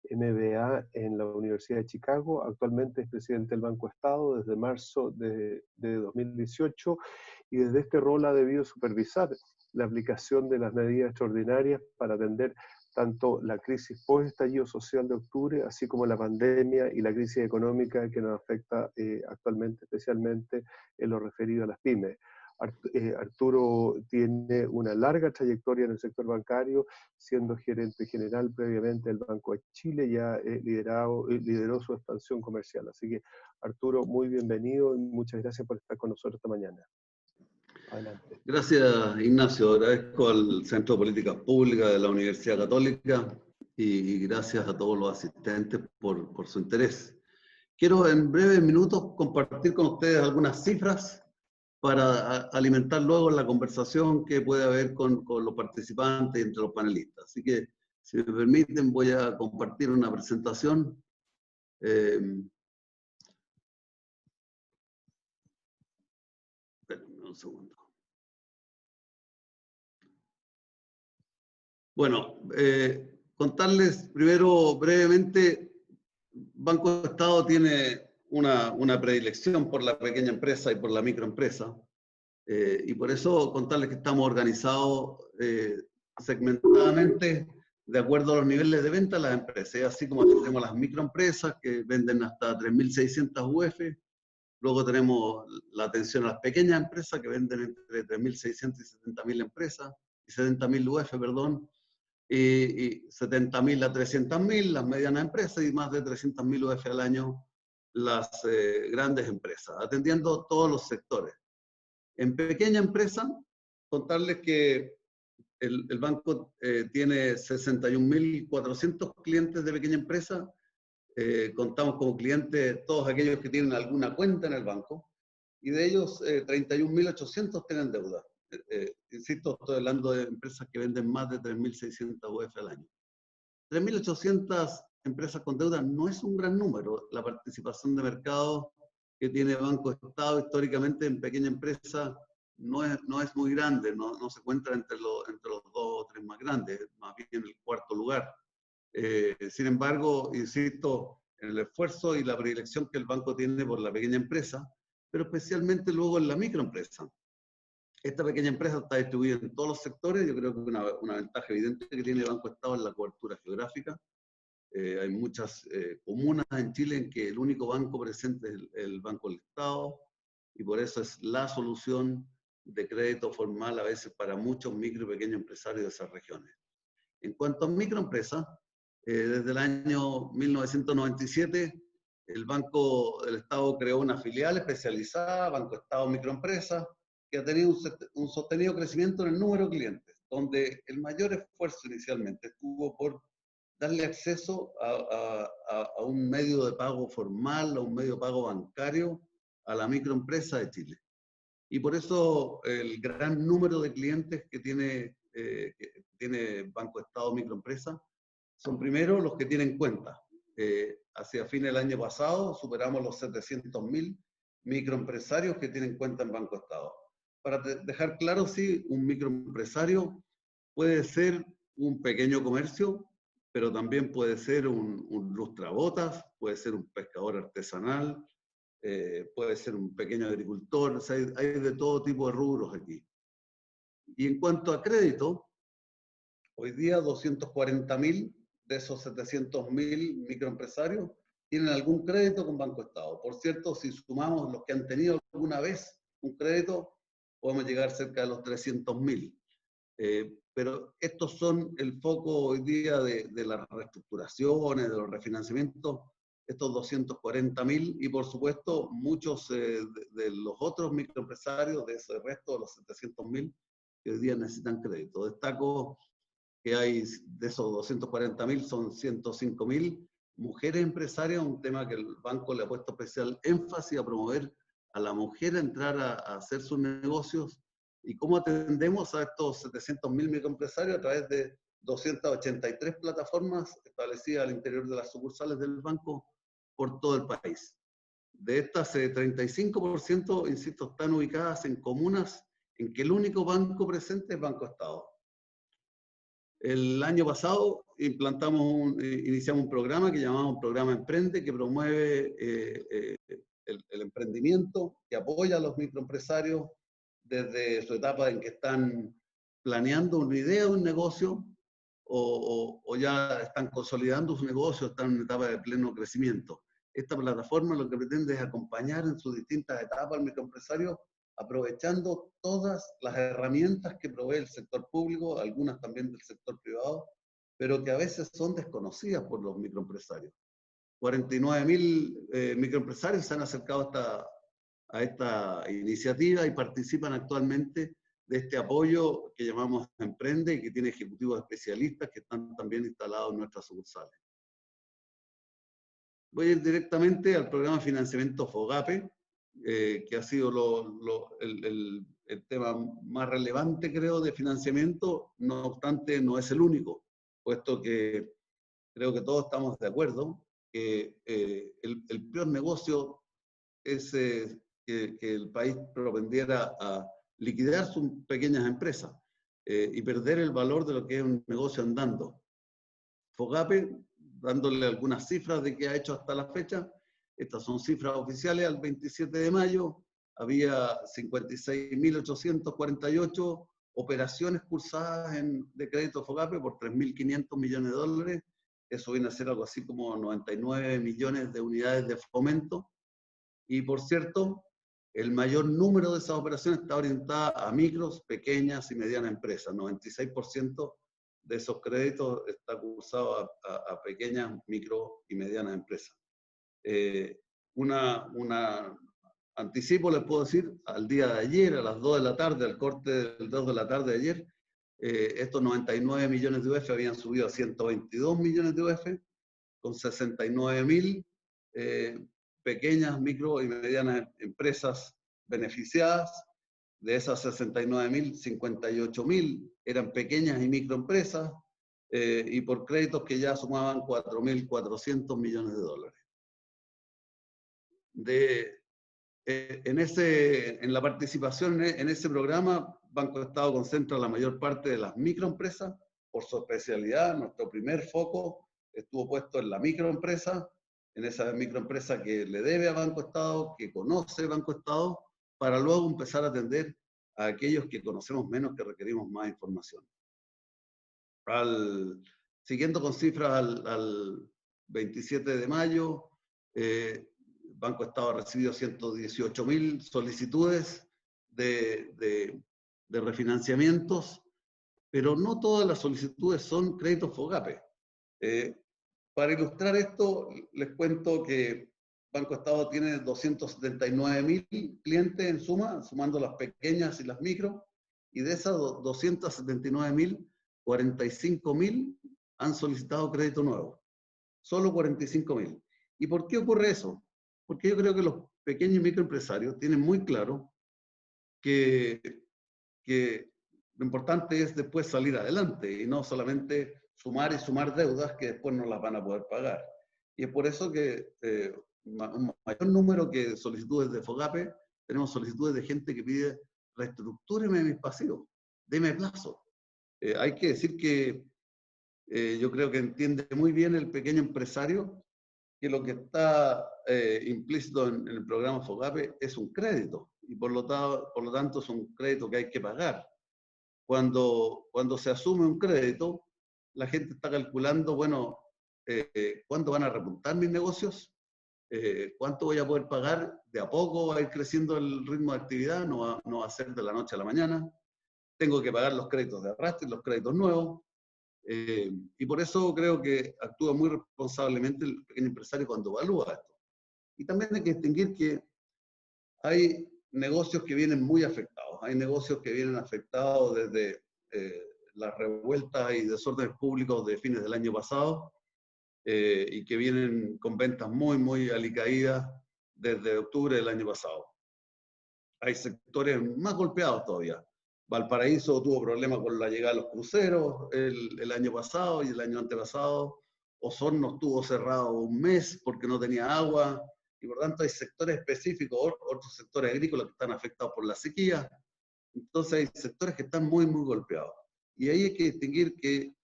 MBA en la Universidad de Chicago. Actualmente es presidente del Banco Estado desde marzo de 2018 y desde este rol ha debido supervisar la aplicación de las medidas extraordinarias para atender tanto la crisis post-estallido social de octubre, así como la pandemia y la crisis económica que nos afecta actualmente, especialmente en lo referido a las pymes. Arturo tiene una larga trayectoria en el sector bancario, siendo gerente general previamente del Banco de Chile, ya lideró su expansión comercial. Así que, Arturo, muy bienvenido y muchas gracias por estar con nosotros esta mañana. Adelante. Gracias, Ignacio. Agradezco al Centro de Políticas Públicas de la Universidad Católica y gracias a todos los asistentes por su interés. Quiero en breves minutos compartir con ustedes algunas cifras para alimentar luego la conversación que puede haber con los participantes y entre los panelistas. Así que, si me permiten, voy a compartir una presentación. Espérenme un segundo. Bueno, contarles primero brevemente, Banco Estado tiene una predilección por la pequeña empresa y por la microempresa, y por eso contarles que estamos organizados segmentadamente de acuerdo a los niveles de venta de las empresas, así como tenemos las microempresas que venden hasta 3.600 UF, luego tenemos la atención a las pequeñas empresas que venden entre 3.600 y 70.000 empresas, y 70.000 UF, perdón, y 70.000 a 300.000 las medianas empresas y más de 300.000 UF al año las grandes empresas, atendiendo todos los sectores. En pequeña empresa, contarles que el banco tiene 61.400 clientes de pequeña empresa. Contamos como clientes todos aquellos que tienen alguna cuenta en el banco, y de ellos 31.800 tienen deuda. Insisto, estoy hablando de empresas que venden más de 3.600 UF al año. 3.800 empresas con deuda no es un gran número. La participación de mercado que tiene Banco Estado históricamente en pequeña empresa no es muy grande, no se encuentra entre los 2 o 3 más grandes, más bien en el cuarto lugar. Sin embargo, insisto en el esfuerzo y la predilección que el banco tiene por la pequeña empresa, pero especialmente luego en la microempresa. Esta pequeña empresa está distribuida en todos los sectores. Yo creo que una ventaja evidente que tiene el Banco Estado es la cobertura geográfica. Hay muchas comunas en Chile en que el único banco presente es el Banco del Estado, y por eso es la solución de crédito formal a veces para muchos micro y pequeños empresarios de esas regiones. En cuanto a microempresas, desde el año 1997, el Banco del Estado creó una filial especializada, Banco Estado Microempresas, que ha tenido un sostenido crecimiento en el número de clientes, donde el mayor esfuerzo inicialmente estuvo por darle acceso a un medio de pago formal, a un medio de pago bancario a la microempresa de Chile. Y por eso el gran número de clientes que tiene Banco Estado Microempresa son primero los que tienen cuenta. Hacia fin del año pasado superamos los 700.000 microempresarios que tienen cuenta en Banco Estado. Para dejar claro, sí, un microempresario puede ser un pequeño comercio, pero también puede ser un lustrabotas, puede ser un pescador artesanal, puede ser un pequeño agricultor. O sea, hay de todo tipo de rubros aquí. Y en cuanto a crédito, hoy día 240.000 de esos 700.000 microempresarios tienen algún crédito con Banco Estado. Por cierto, si sumamos los que han tenido alguna vez un crédito, podemos llegar cerca de los 300.000. Pero estos son el foco hoy día de las reestructuraciones, de los refinanciamientos, estos 240.000, y por supuesto muchos de los otros microempresarios, de ese resto de los 700.000, que hoy día necesitan crédito. Destaco que hay de esos 240.000, son 105.000 mujeres empresarias, un tema que el banco le ha puesto especial énfasis a promover a la mujer a entrar a hacer sus negocios. ¿Y cómo atendemos a estos 700.000 microempresarios? A través de 283 plataformas establecidas al interior de las sucursales del banco por todo el país. De estas, 35%, insisto, están ubicadas en comunas en que el único banco presente es Banco Estado. El año pasado iniciamos un programa que llamamos Programa Emprende, que promueve el emprendimiento, que apoya a los microempresarios desde su etapa en que están planeando una idea de un negocio o ya están consolidando su negocio, están en una etapa de pleno crecimiento. Esta plataforma lo que pretende es acompañar en sus distintas etapas al microempresario, aprovechando todas las herramientas que provee el sector público, algunas también del sector privado, pero que a veces son desconocidas por los microempresarios. 49.000 microempresarios se han acercado a esta iniciativa y participan actualmente de este apoyo que llamamos Emprende y que tiene ejecutivos especialistas que están también instalados en nuestras sucursales. Voy a ir directamente al programa de financiamiento FOGAPE, que ha sido el tema más relevante, creo, de financiamiento. No obstante, no es el único, puesto que creo que todos estamos de acuerdo que el peor negocio es que el país propendiera a liquidar sus pequeñas empresas y perder el valor de lo que es un negocio andando. FOGAPE, dándole algunas cifras de qué ha hecho hasta la fecha, estas son cifras oficiales, al 27 de mayo había 56.848 operaciones cursadas de crédito FOGAPE por 3.500 millones de dólares, eso viene a ser algo así como 99 millones de unidades de fomento, y por cierto, el mayor número de esas operaciones está orientada a micros, pequeñas y medianas empresas. 96% de esos créditos está cursado a pequeñas, micro y medianas empresas. Anticipo, les puedo decir, al día de ayer, a las 2 de la tarde, al corte del 2 de la tarde de ayer, estos 99 millones de UF habían subido a 122 millones de UF, con 69.000 pequeñas, micro y medianas empresas beneficiadas. De esas 69.000, 58.000 eran pequeñas y microempresas y por créditos que ya sumaban 4.400 millones de dólares. En la participación en ese programa, Banco Estado concentra la mayor parte de las microempresas por su especialidad. Nuestro primer foco estuvo puesto en la microempresa, en esa microempresa que le debe a Banco Estado, que conoce Banco Estado, para luego empezar a atender a aquellos que conocemos menos, que requerimos más información. Siguiendo con cifras al 27 de mayo, Banco Estado ha recibido 118.000 solicitudes de refinanciamientos, pero no todas las solicitudes son créditos FOGAPE. Para ilustrar esto, les cuento que Banco Estado tiene 279.000 clientes en suma, sumando las pequeñas y las micro, y de esas 279.000, 45.000 han solicitado crédito nuevo. Solo 45.000. ¿Y por qué ocurre eso? Porque yo creo que los pequeños y microempresarios tienen muy claro que lo importante es después salir adelante y no solamente sumar y sumar deudas que después no las van a poder pagar. Y es por eso que un mayor número que solicitudes de FOGAPE, tenemos solicitudes de gente que pide reestructúreme mis pasivos, deme plazo. Hay que decir que yo creo que entiende muy bien el pequeño empresario que lo que está implícito en el programa FOGAPE es un crédito y por lo tanto es un crédito que hay que pagar. Cuando se asume un crédito, la gente está calculando, bueno, ¿cuándo van a repuntar mis negocios? ¿Cuánto voy a poder pagar? De a poco va a ir creciendo el ritmo de actividad, no va a ser de la noche a la mañana. Tengo que pagar los créditos de arrastre, los créditos nuevos. Y por eso creo que actúa muy responsablemente el pequeño empresario cuando evalúa esto. Y también hay que distinguir que hay negocios que vienen muy afectados. Hay negocios que vienen afectados desde las revueltas y desórdenes públicos de fines del año pasado y que vienen con ventas muy, muy alicaídas desde octubre del año pasado. Hay sectores más golpeados todavía. Valparaíso tuvo problemas con la llegada de los cruceros el año pasado y el año antepasado. Osorno estuvo cerrado un mes porque no tenía agua. Y por tanto hay sectores específicos, otros sectores agrícolas que están afectados por la sequía. Entonces hay sectores que están muy, muy golpeados. Y ahí hay que distinguir que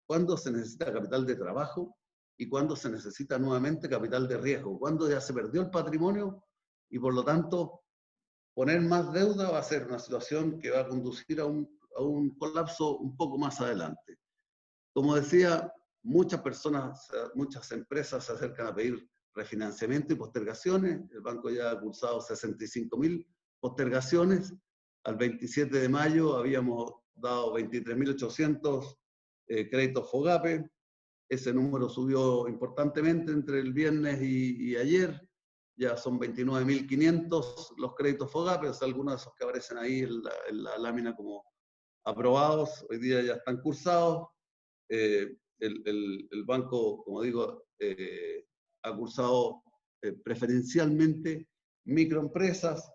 cuándo se necesita capital de trabajo y cuándo se necesita nuevamente capital de riesgo, cuándo ya se perdió el patrimonio y por lo tanto poner más deuda va a ser una situación que va a conducir a un colapso un poco más adelante. Como decía, muchas personas, muchas empresas se acercan a pedir refinanciamiento y postergaciones. El banco ya ha cursado 65.000 postergaciones. Al 27 de mayo habíamos dado 23.800 créditos FOGAPE. Ese número subió importantemente entre el viernes y ayer. Ya son 29.500 los créditos FOGAPE, o sea, algunos de esos que aparecen ahí en la lámina como aprobados, hoy día ya están cursados. El banco, como digo, ha cursado preferencialmente microempresas,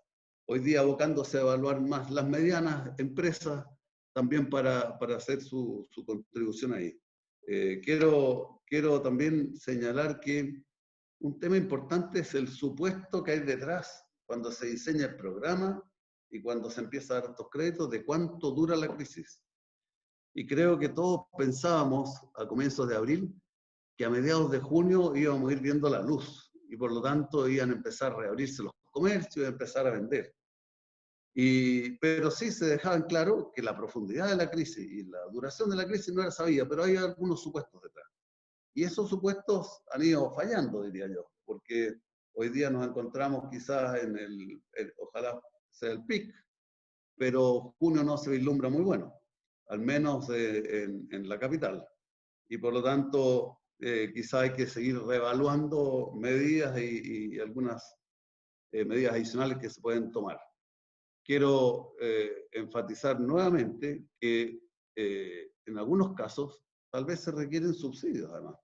hoy día abocándose a evaluar más las medianas empresas, también para hacer su contribución ahí. Quiero también señalar que un tema importante es el supuesto que hay detrás cuando se diseña el programa y cuando se empieza a dar estos créditos de cuánto dura la crisis. Y creo que todos pensábamos a comienzos de abril que a mediados de junio íbamos a ir viendo la luz y por lo tanto iban a empezar a reabrirse los comercios y a empezar a vender. Pero sí se dejaban claro que la profundidad de la crisis y la duración de la crisis no era sabida, pero hay algunos supuestos detrás. Y esos supuestos han ido fallando, diría yo, porque hoy día nos encontramos quizás ojalá sea el pic, pero junio no se vislumbra muy bueno, al menos en la capital. Y por lo tanto, quizá hay que seguir reevaluando medidas y algunas medidas adicionales que se pueden tomar. Quiero enfatizar nuevamente que en algunos casos tal vez se requieren subsidios además.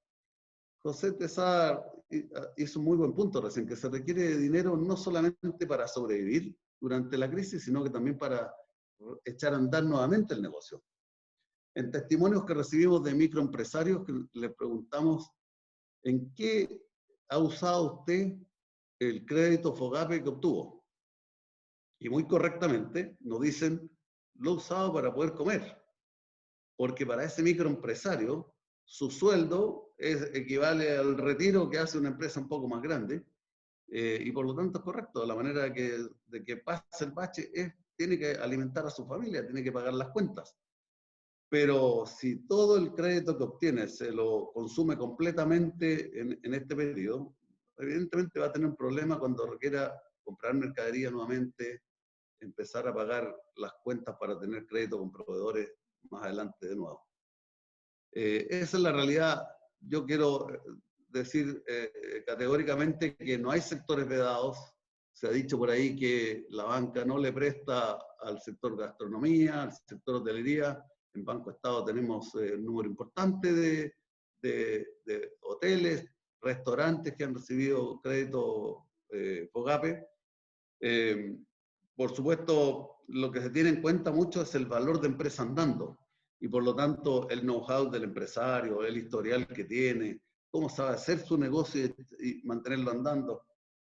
José Tesar hizo un muy buen punto recién, que se requiere dinero no solamente para sobrevivir durante la crisis, sino que también para echar a andar nuevamente el negocio. En testimonios que recibimos de microempresarios, que les preguntamos, ¿en qué ha usado usted el crédito FOGAPE que obtuvo? Y muy correctamente nos dicen, lo he usado para poder comer. Porque para ese microempresario, su sueldo equivale al retiro que hace una empresa un poco más grande, y por lo tanto es correcto. La manera de que pase el bache tiene que alimentar a su familia, tiene que pagar las cuentas. Pero si todo el crédito que obtiene se lo consume completamente en este periodo, evidentemente va a tener un problema cuando requiera comprar mercadería nuevamente, empezar a pagar las cuentas para tener crédito con proveedores más adelante de nuevo. Esa es la realidad. Yo quiero decir categóricamente que no hay sectores vedados. Se ha dicho por ahí que la banca no le presta al sector gastronomía, al sector hotelería. En Banco Estado tenemos un número importante de hoteles, restaurantes que han recibido crédito FOGAPE. Por supuesto, lo que se tiene en cuenta mucho es el valor de empresa andando y por lo tanto el know-how del empresario, el historial que tiene, cómo sabe hacer su negocio y mantenerlo andando.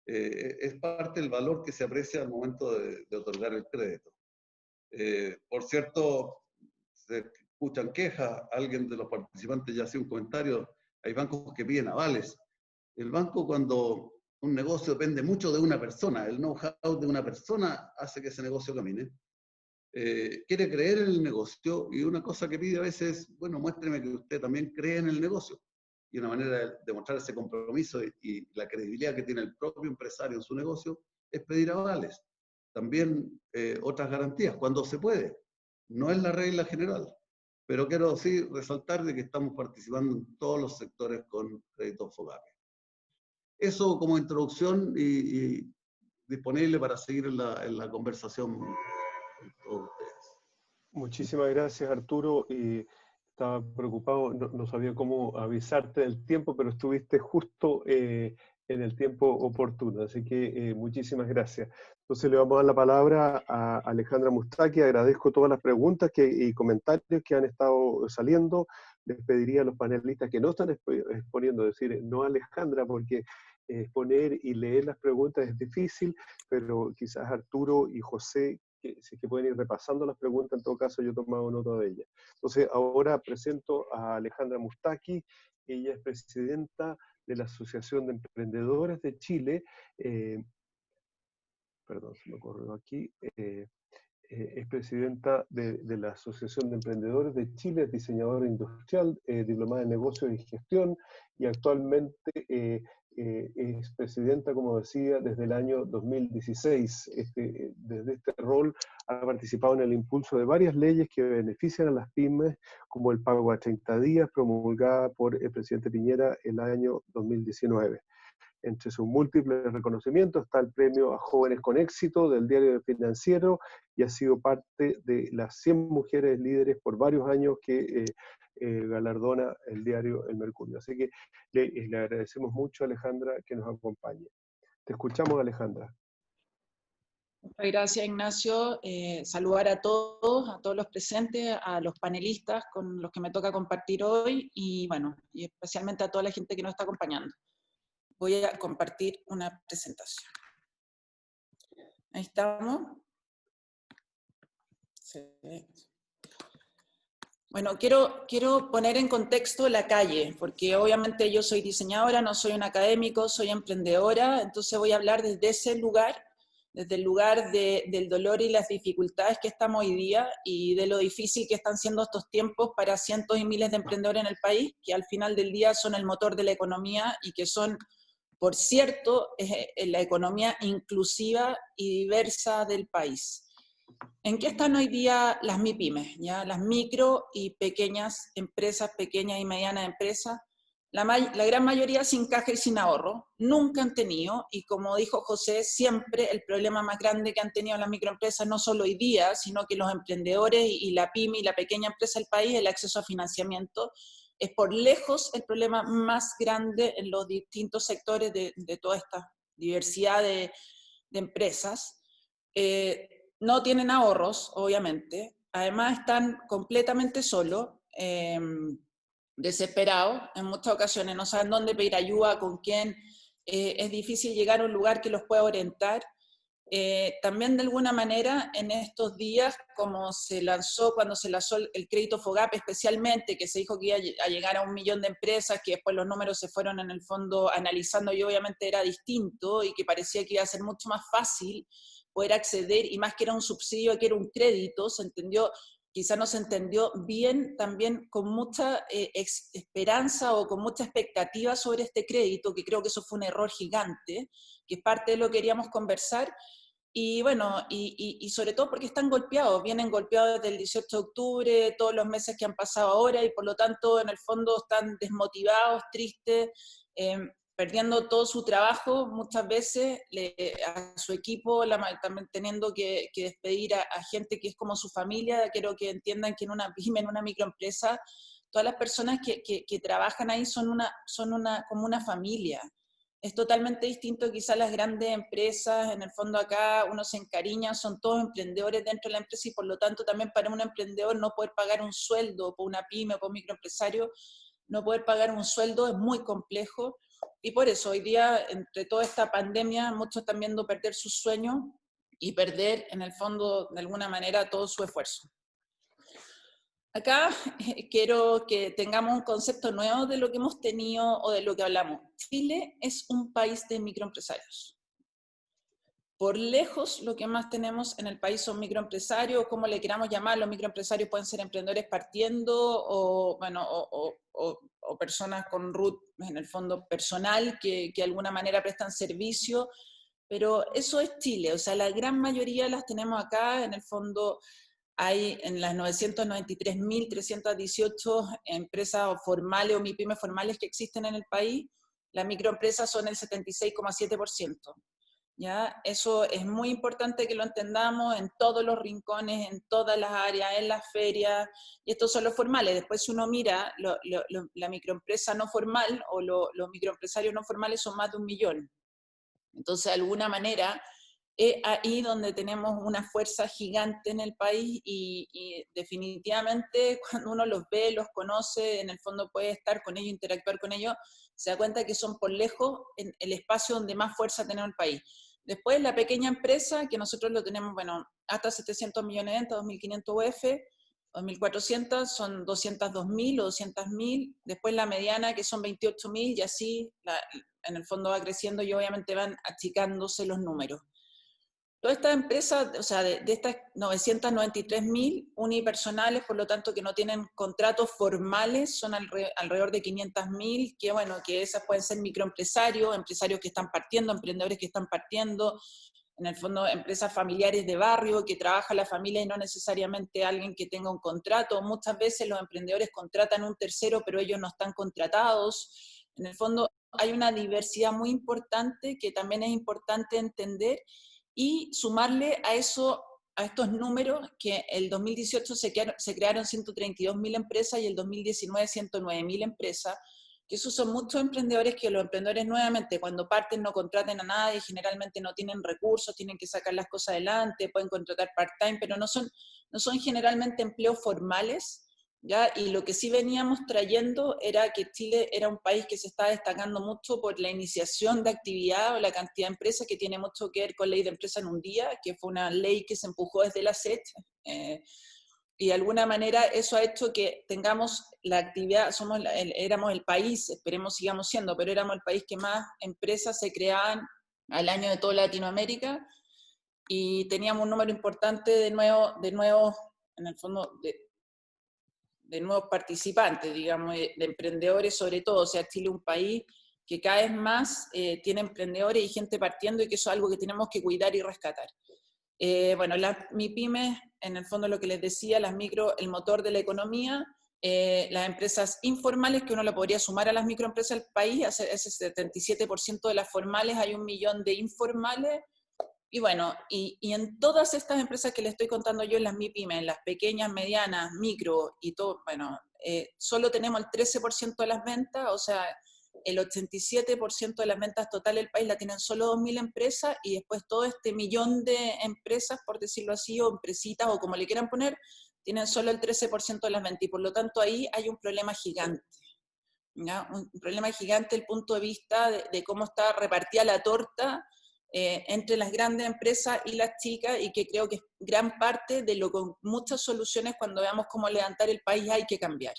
Es parte del valor que se aprecia al momento de otorgar el crédito. Por cierto, se escuchan quejas, alguien de los participantes ya hacía un comentario, hay bancos que piden avales. El banco, cuando un negocio depende mucho de una persona, el know-how de una persona hace que ese negocio camine, quiere creer en el negocio y una cosa que pide a veces es, bueno, muéstreme que usted también cree en el negocio. Y una manera de demostrar ese compromiso y la credibilidad que tiene el propio empresario en su negocio es pedir avales. También otras garantías, cuando se puede. No es la regla general, pero quiero sí resaltar de que estamos participando en todos los sectores con créditos FOGAPE. Eso como introducción y disponible para seguir en la conversación con todos ustedes. Muchísimas gracias, Arturo. Estaba preocupado, no sabía cómo avisarte del tiempo, pero estuviste justo en el tiempo oportuno, así que muchísimas gracias. Entonces le vamos a dar la palabra a Alejandra Mustaki. Agradezco todas las preguntas y comentarios que han estado saliendo. Les pediría a los panelistas que no están exponiendo, decir, no a Alejandra, porque exponer y leer las preguntas es difícil, pero quizás Arturo y José, si es que pueden ir repasando las preguntas, en todo caso yo he tomado nota de ellas. Entonces, ahora presento a Alejandra Mustaki. Ella es presidenta de la Asociación de Emprendedores de Chile. Perdón, se me ocurrió aquí. Es presidenta de la Asociación de Emprendedores de Chile, es diseñadora industrial, diplomada en negocios y gestión, y actualmente es presidenta, como decía, desde el año 2016. Desde este rol ha participado en el impulso de varias leyes que benefician a las pymes, como el pago a 30 días, promulgada por el presidente Piñera el año 2019. Entre sus múltiples reconocimientos está el premio a Jóvenes con Éxito del Diario Financiero, y ha sido parte de las 100 mujeres líderes por varios años que galardona el diario El Mercurio. Así que le agradecemos mucho a Alejandra que nos acompañe. Te escuchamos, Alejandra. Muchas gracias, Ignacio. Saludar a todos los presentes, a los panelistas con los que me toca compartir hoy, y bueno, y especialmente a toda la gente que nos está acompañando. Voy a compartir una presentación. Ahí estamos. Sí. Bueno, quiero poner en contexto la calle, porque obviamente yo soy diseñadora, no soy un académico, soy emprendedora, entonces voy a hablar desde ese lugar, desde el lugar del dolor y las dificultades que estamos hoy día, y de lo difícil que están siendo estos tiempos para cientos y miles de emprendedores en el país, que al final del día son el motor de la economía y que son, por cierto, la economía inclusiva y diversa del país. ¿En qué están hoy día las MIPYMES? ¿Ya? Las micro y pequeñas empresas, pequeñas y medianas empresas, la gran mayoría sin caja y sin ahorro, nunca han tenido, y como dijo José, siempre el problema más grande que han tenido las microempresas, no solo hoy día, sino que los emprendedores y la pyme y la pequeña empresa del país, el acceso a financiamiento, es por lejos el problema más grande en los distintos sectores de toda esta diversidad de empresas. No tienen ahorros, obviamente, además están completamente solos, desesperados en muchas ocasiones, no saben dónde pedir ayuda, con quién, es difícil llegar a un lugar que los pueda orientar. También de alguna manera en estos días, como cuando se lanzó el crédito FOGAP especialmente, que se dijo que iba a llegar a 1 millón de empresas, que después los números se fueron en el fondo analizando y obviamente era distinto, y que parecía que iba a ser mucho más fácil poder acceder, y más que era un subsidio, que era un crédito, se entendió, quizá no se entendió bien, también con mucha esperanza o con mucha expectativa sobre este crédito, que creo que eso fue un error gigante, que es parte de lo que queríamos conversar. Y bueno, y sobre todo porque están golpeados, vienen golpeados desde el 18 de octubre, todos los meses que han pasado ahora, y por lo tanto en el fondo están desmotivados, tristes, perdiendo todo su trabajo muchas veces, a su equipo, también teniendo que despedir a gente que es como su familia. Quiero que entiendan que en una pyme, en una microempresa, todas las personas que trabajan ahí son como una familia. Es totalmente distinto quizás a las grandes empresas. En el fondo acá uno se encariña, son todos emprendedores dentro de la empresa, y por lo tanto también para un emprendedor no poder pagar un sueldo, por una pyme o por un microempresario, no poder pagar un sueldo es muy complejo. Y por eso hoy día, entre toda esta pandemia, muchos están viendo perder sus sueños y perder en el fondo de alguna manera todo su esfuerzo. Acá quiero que tengamos un concepto nuevo de lo que hemos tenido o de lo que hablamos. Chile es un país de microempresarios. Por lejos, lo que más tenemos en el país son microempresarios, como le queramos llamar. Los microempresarios pueden ser emprendedores partiendo o personas con root, en el fondo personal, que de alguna manera prestan servicio. Pero eso es Chile, o sea, la gran mayoría las tenemos acá. En el fondo hay en las 993.318 empresas formales o MIPYMES formales que existen en el país, las microempresas son el 76,7%. ¿Ya? Eso es muy importante que lo entendamos en todos los rincones, en todas las áreas, en las ferias, y estos son los formales. Después, si uno mira la microempresa no formal o los microempresarios no formales, son más de 1 millón. Entonces, de alguna manera, es ahí donde tenemos una fuerza gigante en el país, y definitivamente cuando uno los ve, los conoce, en el fondo puede estar con ellos, interactuar con ellos, se da cuenta que son por lejos el espacio donde más fuerza tiene el país. Después la pequeña empresa, que nosotros lo tenemos, bueno, hasta 700 millones de ventas, 2.500 UF, 2.400 son 202.000 o 200.000. Después la mediana, que son 28.000, y así en el fondo va creciendo y obviamente van achicándose los números. Todas estas empresas, o sea, de estas 993.000 unipersonales, por lo tanto que no tienen contratos formales, son alrededor de 500.000, que bueno, que esas pueden ser microempresarios, empresarios que están partiendo, emprendedores que están partiendo, en el fondo empresas familiares de barrio, que trabaja la familia y no necesariamente alguien que tenga un contrato. Muchas veces los emprendedores contratan un tercero, pero ellos no están contratados. En el fondo hay una diversidad muy importante que también es importante entender, y sumarle a eso, a estos números, que el 2018 se crearon 132.000 empresas y el 2019 109.000 empresas, que esos son muchos emprendedores, que los emprendedores nuevamente cuando parten no contraten a nadie, generalmente no tienen recursos, tienen que sacar las cosas adelante, pueden contratar part-time, pero no son generalmente empleos formales, ¿ya? Y lo que sí veníamos trayendo era que Chile era un país que se está destacando mucho por la iniciación de actividad o la cantidad de empresas, que tiene mucho que ver con Ley de Empresa en un Día, que fue una ley que se empujó desde la SET, y de alguna manera eso ha hecho que tengamos la actividad, éramos el país, esperemos sigamos siendo, pero éramos el país que más empresas se creaban al año de toda Latinoamérica, y teníamos un número importante de nuevos, en el fondo, de nuevos participantes, digamos, de emprendedores sobre todo. O sea, Chile es un país que cada vez más tiene emprendedores y gente partiendo, y que eso es algo que tenemos que cuidar y rescatar. Bueno, las MIPYMES, en el fondo lo que les decía, las micro, el motor de la economía, las empresas informales, que uno lo podría sumar a las microempresas del país, ese 77% de las formales, hay 1 millón de informales. Y bueno, y en todas estas empresas que les estoy contando yo, en las MIPYMES, en las pequeñas, medianas, micro y todo, bueno, solo tenemos el 13% de las ventas, o sea, el 87% de las ventas totales del país la tienen solo 2.000 empresas, y después todo este millón de empresas, por decirlo así, o empresitas, o como le quieran poner, tienen solo el 13% de las ventas, y por lo tanto ahí hay un problema gigante, ¿ya? Un problema gigante desde el punto de vista de cómo está repartida la torta entre las grandes empresas y las chicas, y que creo que es gran parte de lo que muchas soluciones, cuando veamos cómo levantar el país, hay que cambiar.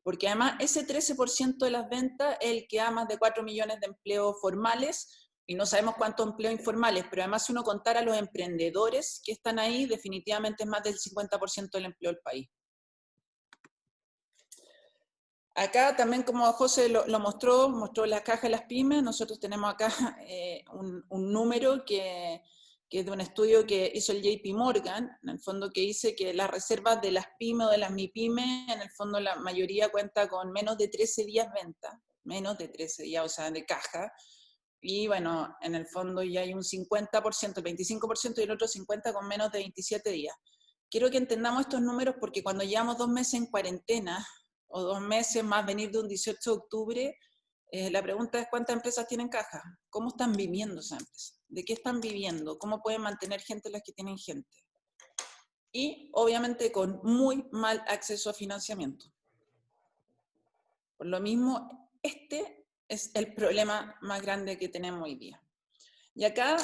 Porque además ese 13% de las ventas es el que da más de 4 millones de empleos formales, y no sabemos cuántos empleos informales, pero además si uno contara los emprendedores que están ahí, definitivamente es más del 50% del empleo del país. Acá también, como José lo mostró las cajas de las pymes, nosotros tenemos acá un número que es de un estudio que hizo el JP Morgan, en el fondo, que dice que las reservas de las pymes o de las MIPYMES, en el fondo la mayoría cuenta con menos de 13 días venta, menos de 13 días, o sea, de caja, y bueno, en el fondo ya hay un 50%, el 25% y el otro 50% con menos de 27 días. Quiero que entendamos estos números porque cuando llevamos 2 meses en cuarentena, o 2 meses más venir de un 18 de octubre, la pregunta es ¿cuántas empresas tienen caja? ¿Cómo están viviendo esas empresas? ¿De qué están viviendo? ¿Cómo pueden mantener gente las que tienen gente? Y obviamente con muy mal acceso a financiamiento. Por lo mismo, este es el problema más grande que tenemos hoy día. Y acá,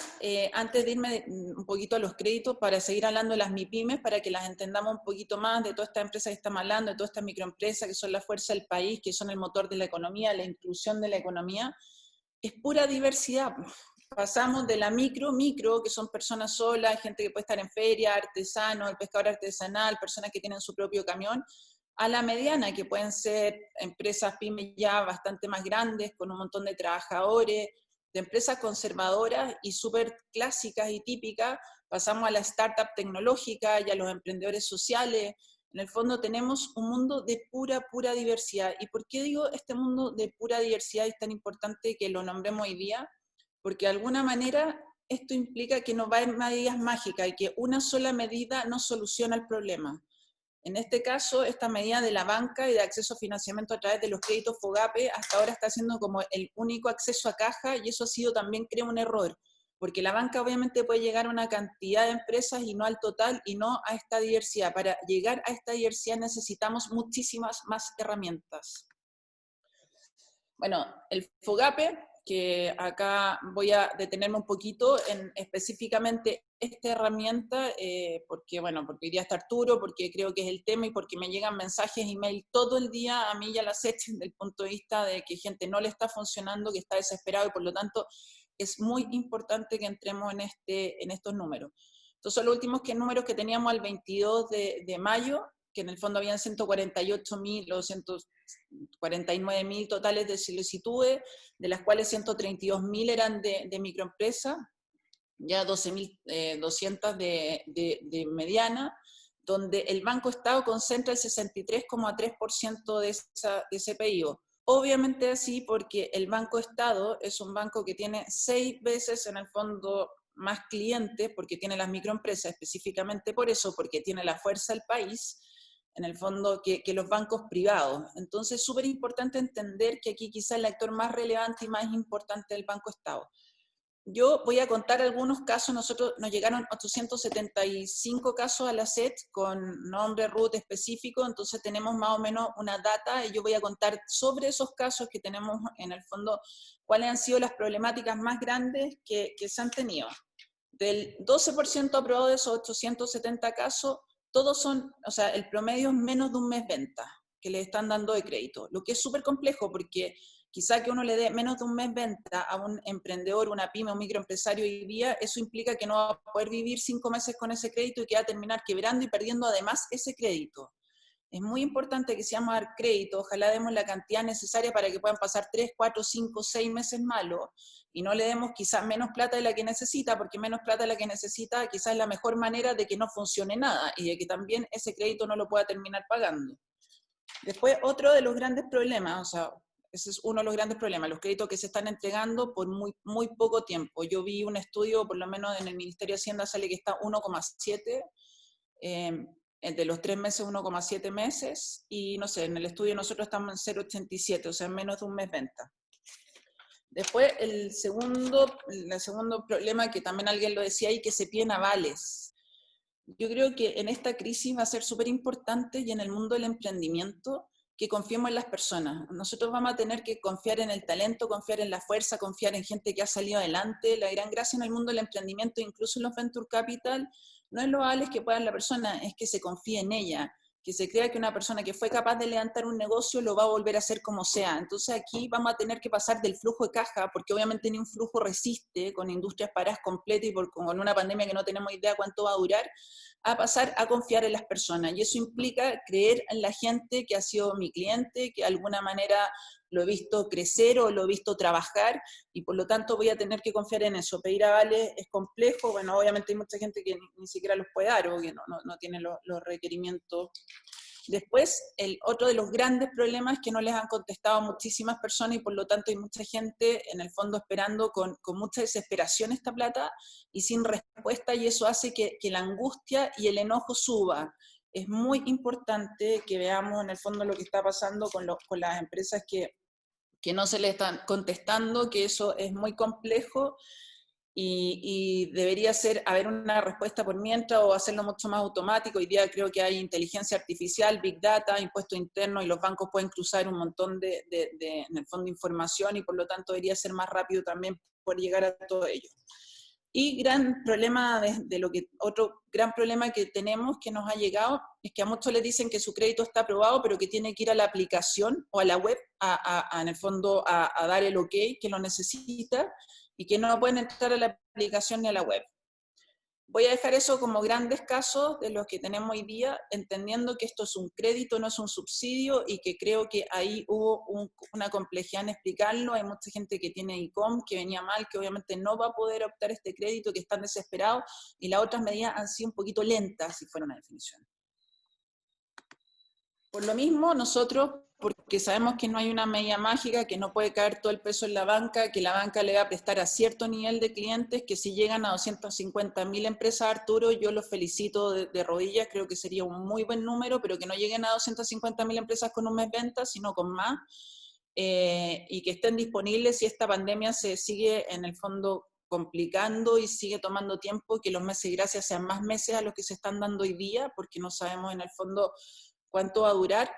antes de irme un poquito a los créditos, para seguir hablando de las MIPYMES, para que las entendamos un poquito más, de todas estas empresas que estamos hablando, de todas estas microempresas que son la fuerza del país, que son el motor de la economía, la inclusión de la economía, es pura diversidad. Pasamos de la micro, que son personas solas, gente que puede estar en feria, artesanos, el pescador artesanal, personas que tienen su propio camión, a la mediana, que pueden ser empresas pymes ya bastante más grandes, con un montón de trabajadores, de empresas conservadoras y súper clásicas y típicas, pasamos a la startup tecnológica y a los emprendedores sociales. En el fondo tenemos un mundo de pura diversidad. ¿Y por qué digo este mundo de pura diversidad es tan importante que lo nombremos hoy día? Porque de alguna manera esto implica que no va en medidas mágicas y que una sola medida no soluciona el problema. En este caso, esta medida de la banca y de acceso a financiamiento a través de los créditos FOGAPE hasta ahora está siendo como el único acceso a caja, y eso ha sido también, creo, un error, porque la banca obviamente puede llegar a una cantidad de empresas y no al total, y no a esta diversidad. Para llegar a esta diversidad necesitamos muchísimas más herramientas. Bueno, el FOGAPE, que acá voy a detenerme un poquito en específicamente esta herramienta, porque hoy día está Arturo, porque creo que es el tema y porque me llegan mensajes, email todo el día a mí y a la SET desde el punto de vista de que gente no le está funcionando, que está desesperado y por lo tanto es muy importante que entremos en estos números. Estos son los últimos números que teníamos al 22 de mayo, que en el fondo habían 148.000 o 149.000 totales de solicitudes, de las cuales 132.000 eran de microempresa, ya 12.200 de mediana, donde el Banco Estado concentra el 63,3% de ese PIO. Obviamente así porque el Banco Estado es un banco que tiene 6 veces en el fondo más clientes, porque tiene las microempresas, específicamente por eso, porque tiene la fuerza del país, en el fondo, que los bancos privados. Entonces, es súper importante entender que aquí quizás el actor más relevante y más importante del Banco Estado. Yo voy a contar algunos casos. Nosotros nos llegaron 875 casos a la SET con nombre, root específico, entonces tenemos más o menos una data y yo voy a contar sobre esos casos que tenemos en el fondo, cuáles han sido las problemáticas más grandes que se han tenido. Del 12% aprobado de esos 870 casos, todos son, o sea, el promedio es menos de un mes venta que le están dando de crédito, lo que es súper complejo porque quizá que uno le dé menos de un mes venta a un emprendedor, una pyme, un microempresario hoy día, eso implica que no va a poder vivir 5 meses con ese crédito y que va a terminar quebrando y perdiendo además ese crédito. Es muy importante que si vamos a dar crédito, ojalá demos la cantidad necesaria para que puedan pasar 3, 4, 5, 6 meses malos y no le demos quizás menos plata de la que necesita, porque menos plata de la que necesita quizás es la mejor manera de que no funcione nada y de que también ese crédito no lo pueda terminar pagando. Después, otro de los grandes problemas, o sea, ese es uno de los grandes problemas, los créditos que se están entregando por muy poco tiempo. Yo vi un estudio, por lo menos en el Ministerio de Hacienda sale que está 1,7, de los 3 meses 1,7 meses, y no sé, en el estudio nosotros estamos en 0,87, o sea, en menos de un mes venta. Después, el segundo problema, que también alguien lo decía ahí, que se piden avales. Yo creo que en esta crisis va a ser súper importante y en el mundo del emprendimiento que confiemos en las personas. Nosotros vamos a tener que confiar en el talento, confiar en la fuerza, confiar en gente que ha salido adelante. La gran gracia en el mundo del emprendimiento, incluso en los Venture Capital, no es lo avales que pueda dar la persona, es que se confíe en ella, que se crea que una persona que fue capaz de levantar un negocio lo va a volver a hacer como sea. Entonces aquí vamos a tener que pasar del flujo de caja, porque obviamente ni un flujo resiste con industrias paradas completas y con una pandemia que no tenemos idea cuánto va a durar, a pasar a confiar en las personas. Y eso implica creer en la gente que ha sido mi cliente, que de alguna manera lo he visto crecer o lo he visto trabajar, y por lo tanto voy a tener que confiar en eso. Pedir avales es complejo, bueno, obviamente hay mucha gente que ni siquiera los puede dar o que no tiene los requerimientos. Después, otro de los grandes problemas es que no les han contestado a muchísimas personas y por lo tanto hay mucha gente en el fondo esperando con mucha desesperación esta plata y sin respuesta, y eso hace que la angustia y el enojo suba. Es muy importante que veamos en el fondo lo que está pasando con las empresas que no se les están contestando, que eso es muy complejo. Y debería haber una respuesta por mientras o hacerlo mucho más automático. Hoy día creo que hay inteligencia artificial, big data, impuestos internos y los bancos pueden cruzar un montón en el fondo, información y por lo tanto debería ser más rápido también por llegar a todo ello. Y gran problema otro gran problema que tenemos que nos ha llegado es que a muchos les dicen que su crédito está aprobado, pero que tiene que ir a la aplicación o a la web en el fondo a dar el ok que lo necesita, y que no pueden entrar a la aplicación ni a la web. Voy a dejar eso como grandes casos de los que tenemos hoy día, entendiendo que esto es un crédito, no es un subsidio, y que creo que ahí hubo una complejidad en explicarlo. Hay mucha gente que tiene ICOM, que venía mal, que obviamente no va a poder optar este crédito, que están desesperados, y las otras medidas han sido un poquito lentas, si fuera una definición. Por lo mismo, nosotros, porque sabemos que no hay una medida mágica, que no puede caer todo el peso en la banca, que la banca le va a prestar a cierto nivel de clientes, que si llegan a 250.000 empresas, Arturo, yo los felicito de rodillas, creo que sería un muy buen número, pero que no lleguen a 250.000 empresas con un mes venta, sino con más, y que estén disponibles si esta pandemia se sigue en el fondo complicando y sigue tomando tiempo, que los meses de gracia sean más meses a los que se están dando hoy día, porque no sabemos en el fondo cuánto va a durar,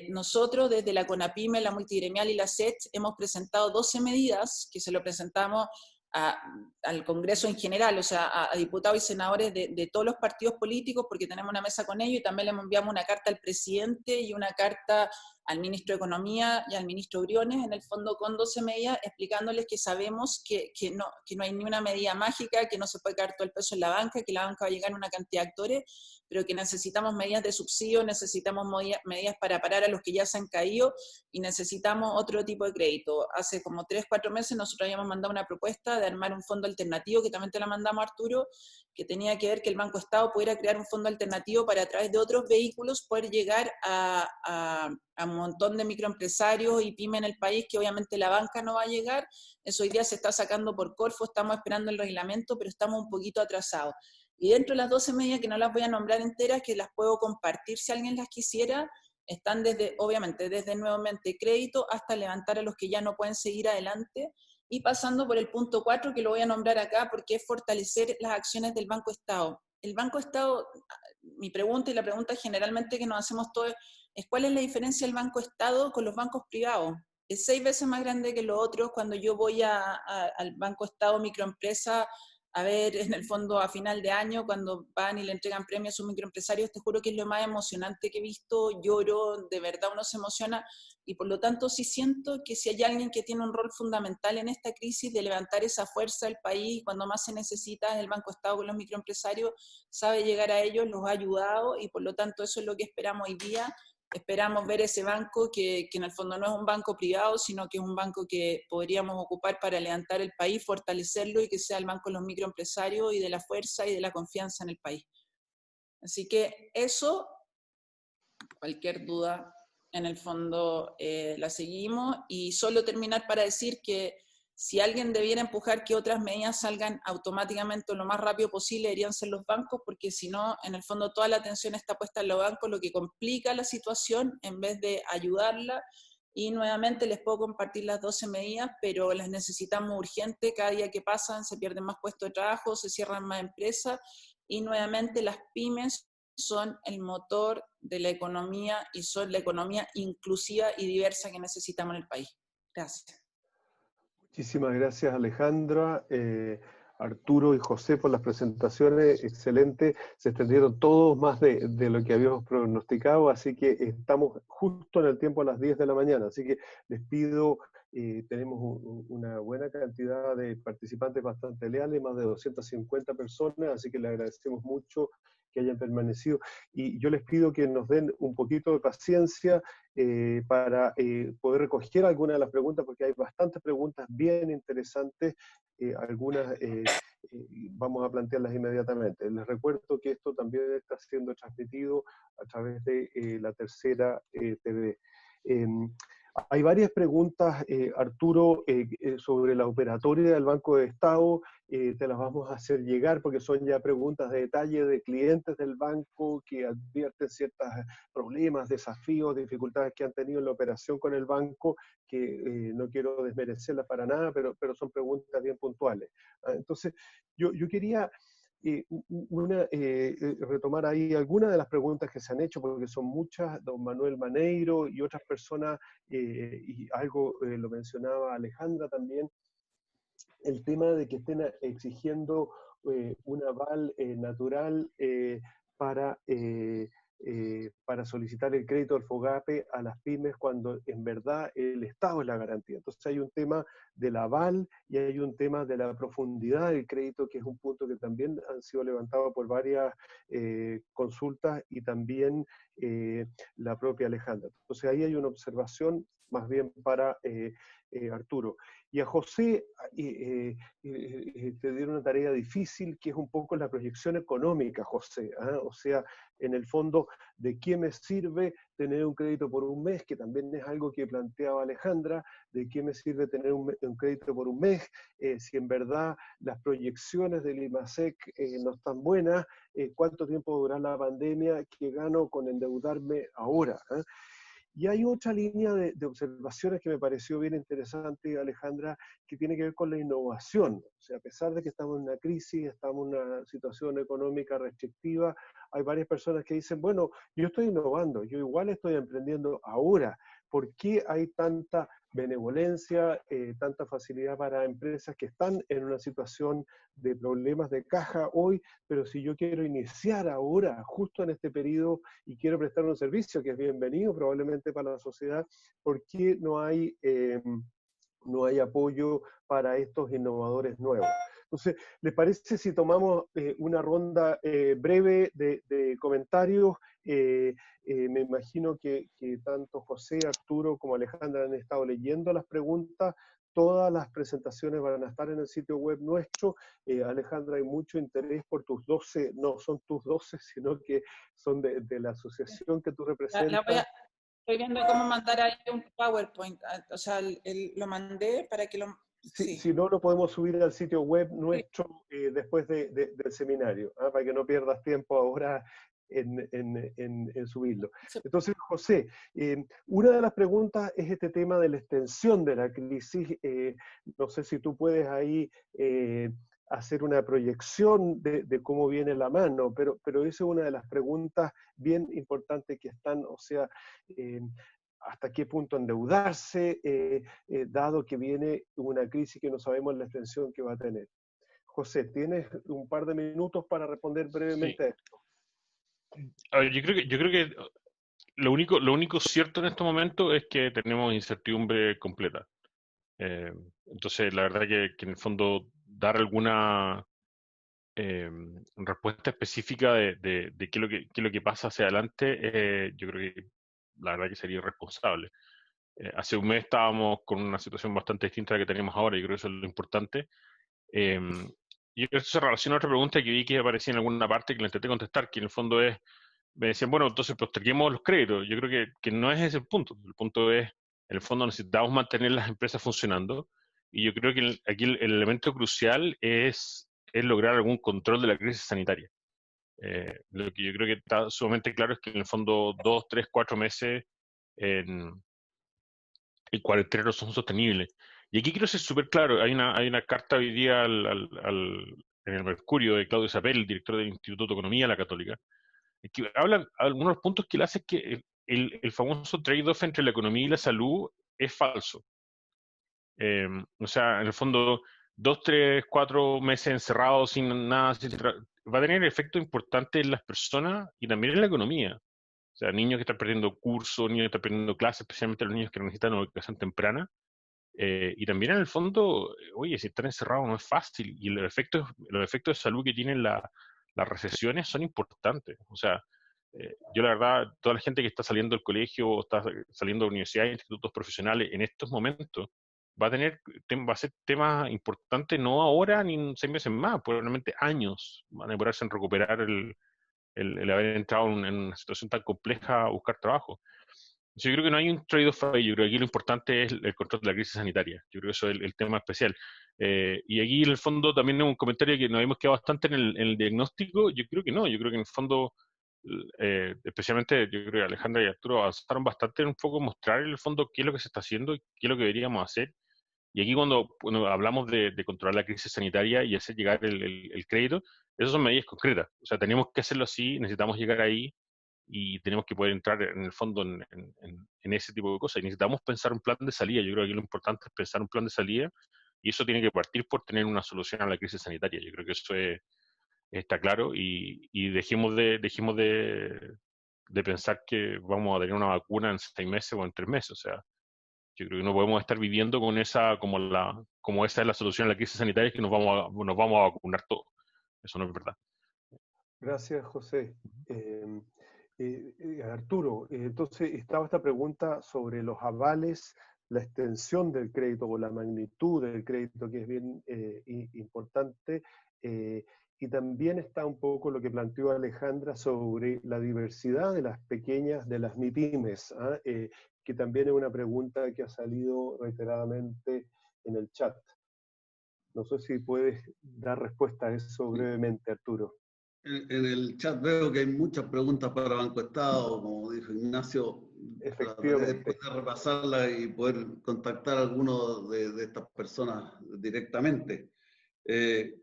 Nosotros desde la CONAPYME, la Multigremial y la SET hemos presentado 12 medidas que se lo presentamos al Congreso en general, o sea, a diputados y senadores de todos los partidos políticos, porque tenemos una mesa con ellos, y también le enviamos una carta al presidente y una carta al ministro de Economía y al ministro Briones, en el fondo con 12 medidas, explicándoles que sabemos que no hay ni una medida mágica, que no se puede caer todo el peso en la banca, que la banca va a llegar a una cantidad de actores, pero que necesitamos medidas de subsidio, necesitamos medidas para parar a los que ya se han caído, y necesitamos otro tipo de crédito. Hace como 3, 4 meses nosotros habíamos mandado una propuesta de armar un fondo alternativo, que también te la mandamos a Arturo, que tenía que ver que el Banco Estado pudiera crear un fondo alternativo para, a través de otros vehículos, poder llegar a un montón de microempresarios y pymes en el país, que obviamente la banca no va a llegar. Eso hoy día se está sacando por Corfo, estamos esperando el reglamento, pero estamos un poquito atrasados. Y dentro de las 12 medidas, que no las voy a nombrar enteras, que las puedo compartir si alguien las quisiera, están desde, obviamente, desde nuevamente crédito hasta levantar a los que ya no pueden seguir adelante, y pasando por el punto 4, que lo voy a nombrar acá, porque es fortalecer las acciones del Banco Estado. El Banco Estado, mi pregunta y la pregunta generalmente que nos hacemos todos, es cuál es la diferencia del Banco Estado con los bancos privados. Es 6 veces más grande que los otros. Cuando yo voy al Banco Estado microempresa, a ver, en el fondo a final de año, cuando van y le entregan premios a sus microempresarios, te juro que es lo más emocionante que he visto, lloro, de verdad uno se emociona, y por lo tanto sí siento que si hay alguien que tiene un rol fundamental en esta crisis de levantar esa fuerza del país cuando más se necesita, es el Banco Estado con los microempresarios, sabe llegar a ellos, los ha ayudado, y por lo tanto eso es lo que esperamos hoy día. Esperamos ver ese banco que en el fondo no es un banco privado, sino que es un banco que podríamos ocupar para levantar el país, fortalecerlo, y que sea el banco de los microempresarios y de la fuerza y de la confianza en el país. Así que eso, cualquier duda, en el fondo la seguimos. Y solo terminar para decir que si alguien debiera empujar que otras medidas salgan automáticamente o lo más rápido posible, deberían ser los bancos, porque si no, en el fondo toda la atención está puesta en los bancos, lo que complica la situación en vez de ayudarla. Y nuevamente les puedo compartir las 12 medidas, pero las necesitamos urgente. Cada día que pasan se pierden más puestos de trabajo, se cierran más empresas, y nuevamente las pymes son el motor de la economía y son la economía inclusiva y diversa que necesitamos en el país. Gracias. Muchísimas gracias, Alejandra, Arturo y José, por las presentaciones. Excelente. Se extendieron todos más de lo que habíamos pronosticado, así que estamos justo en el tiempo a las 10 de la mañana. Así que les pido, tenemos una buena cantidad de participantes bastante leales, más de 250 personas, así que les agradecemos mucho que hayan permanecido. Y yo les pido que nos den un poquito de paciencia para poder recoger algunas de las preguntas, porque hay bastantes preguntas bien interesantes, algunas vamos a plantearlas inmediatamente. Les recuerdo que esto también está siendo transmitido a través de la Tercera TV. Hay varias preguntas, Arturo, sobre la operatoria del Banco de Estado. Te las vamos a hacer llegar porque son ya preguntas de detalle de clientes del banco que advierten ciertos problemas, desafíos, dificultades que han tenido en la operación con el banco, que no quiero desmerecerlas para nada, pero son preguntas bien puntuales. Entonces, yo quería retomar ahí algunas de las preguntas que se han hecho, porque son muchas, don Manuel Maneiro y otras personas, y algo lo mencionaba Alejandra también, el tema de que estén exigiendo un aval natural para solicitar el crédito del FOGAPE a las pymes, cuando en verdad el Estado es la garantía. Entonces hay un tema del aval y hay un tema de la profundidad del crédito, que es un punto que también han sido levantados por varias consultas, y también la propia Alejandra. Entonces ahí hay una observación más bien para Arturo. Y a José te dieron una tarea difícil, que es un poco la proyección económica, José. O sea, en el fondo, ¿de qué me sirve tener un crédito por un mes? Que también es algo que planteaba Alejandra. ¿De qué me sirve tener un crédito por un mes si en verdad las proyecciones del IMASEC no están buenas? ¿Cuánto tiempo durará la pandemia? ¿Qué gano con endeudarme ahora? Y hay otra línea de observaciones que me pareció bien interesante, Alejandra, que tiene que ver con la innovación. O sea, a pesar de que estamos en una crisis, estamos en una situación económica restrictiva, hay varias personas que dicen, bueno, yo estoy innovando, yo igual estoy emprendiendo ahora. ¿Por qué hay tanta benevolencia, tanta facilidad para empresas que están en una situación de problemas de caja hoy, pero si yo quiero iniciar ahora, justo en este periodo, y quiero prestar un servicio que es bienvenido probablemente para la sociedad, ¿por qué no hay apoyo para estos innovadores nuevos? Entonces, ¿les parece si tomamos una ronda breve de comentarios? Me imagino que tanto José, Arturo como Alejandra han estado leyendo las preguntas. Todas las presentaciones van a estar en el sitio web nuestro. Alejandra, hay mucho interés por tus 12, no son tus 12, sino que son de la asociación que tú representas. Estoy viendo cómo mandar ahí un PowerPoint, o sea, lo mandé para que lo... Sí. Si no, lo podemos subir al sitio web nuestro después del seminario, para que no pierdas tiempo ahora en subirlo. Entonces, José, una de las preguntas es este tema de la extensión de la crisis. No sé si tú puedes ahí hacer una proyección de cómo viene la mano, pero esa es una de las preguntas bien importantes que están, o sea, hasta qué punto endeudarse, dado que viene una crisis que no sabemos la extensión que va a tener. José, ¿tienes un par de minutos para responder brevemente a esto? A ver, yo creo que lo único cierto en este momento es que tenemos incertidumbre completa. Entonces, la verdad que en el fondo dar alguna respuesta específica de qué es lo que pasa hacia adelante, yo creo que la verdad que sería irresponsable. Hace un mes estábamos con una situación bastante distinta a la que tenemos ahora, y yo creo que eso es lo importante. Y eso se relaciona a otra pregunta que vi que aparecía en alguna parte que la intenté contestar, que en el fondo es, me decían, bueno, entonces posterguemos los créditos. Yo creo que no es ese el punto. El punto es, en el fondo necesitamos mantener las empresas funcionando, y yo creo que aquí el elemento crucial es lograr algún control de la crisis sanitaria. Lo que yo creo que está sumamente claro es que en el fondo 2, 3, 4 meses en cuarentena no son sostenibles. Y aquí quiero ser súper claro, hay una carta hoy día en el Mercurio de Claudio Sapel, el director del Instituto de Economía de la Católica, que hablan algunos puntos que le hacen que el famoso trade-off entre la economía y la salud es falso. O sea, en el fondo, 2, 3, 4 meses encerrados sin nada, va a tener efecto importante en las personas y también en la economía. O sea, niños que están perdiendo cursos, niños que están perdiendo clases, especialmente los niños que necesitan una educación temprana. Y también en el fondo, oye, si están encerrados no es fácil, y los efectos de salud que tienen las recesiones son importantes. O sea, yo la verdad, toda la gente que está saliendo del colegio, está saliendo de universidades, institutos profesionales en estos momentos, va a ser tema importante no ahora ni en 6 meses más, probablemente años van a demorarse en recuperar el haber entrado en una situación tan compleja a buscar trabajo. Yo creo que no hay un trade-off ahí. Yo creo que aquí lo importante es el control de la crisis sanitaria. Yo creo que eso es el tema especial. Y aquí en el fondo también es un comentario que nos habíamos quedado bastante en el diagnóstico. Yo creo que no, yo creo que en el fondo, especialmente yo creo que Alejandra y Arturo avanzaron bastante en un poco mostrar en el fondo qué es lo que se está haciendo y qué es lo que deberíamos hacer. Y aquí cuando hablamos de controlar la crisis sanitaria y hacer llegar el crédito, esas son medidas concretas. O sea, tenemos que hacerlo así, necesitamos llegar ahí, y tenemos que poder entrar en el fondo en ese tipo de cosas. Y necesitamos pensar un plan de salida. Yo creo que lo importante es pensar un plan de salida, y eso tiene que partir por tener una solución a la crisis sanitaria. Yo creo que eso está claro, y dejemos de pensar que vamos a tener una vacuna en 6 meses o en 3 meses. O sea, yo creo que no podemos estar viviendo con esa, como esa es la solución a la crisis sanitaria, que nos vamos a vacunar todos. Eso no es verdad. Gracias, José. Arturo, entonces estaba esta pregunta sobre los avales, la extensión del crédito o la magnitud del crédito, que es bien importante, y también está un poco lo que planteó Alejandra sobre la diversidad de las pequeñas, de las MIPYMES, que también es una pregunta que ha salido reiteradamente en el chat. No sé si puedes dar respuesta a eso brevemente, Arturo. En el chat veo que hay muchas preguntas para Banco Estado, como dijo Ignacio. Efectivamente. Después de repasarla y poder contactar a algunos de estas personas directamente.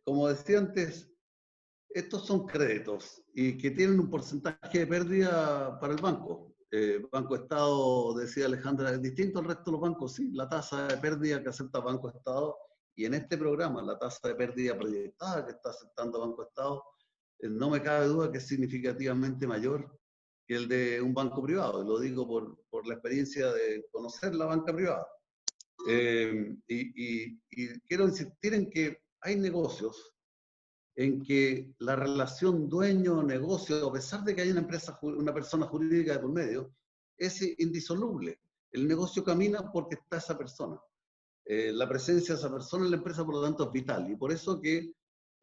Como decía antes, estos son créditos y que tienen un porcentaje de pérdida para el banco. Banco Estado, decía Alejandra, es distinto al resto de los bancos. Sí, la tasa de pérdida que acepta Banco Estado, y en este programa la tasa de pérdida proyectada que está aceptando Banco Estado, no me cabe duda que es significativamente mayor que el de un banco privado. Y lo digo por la experiencia de conocer la banca privada. Y quiero insistir en que hay negocios en que la relación dueño-negocio, a pesar de que hay una persona jurídica de por medio, es indisoluble. El negocio camina porque está esa persona. La presencia de esa persona en la empresa, por lo tanto, es vital. Y por eso que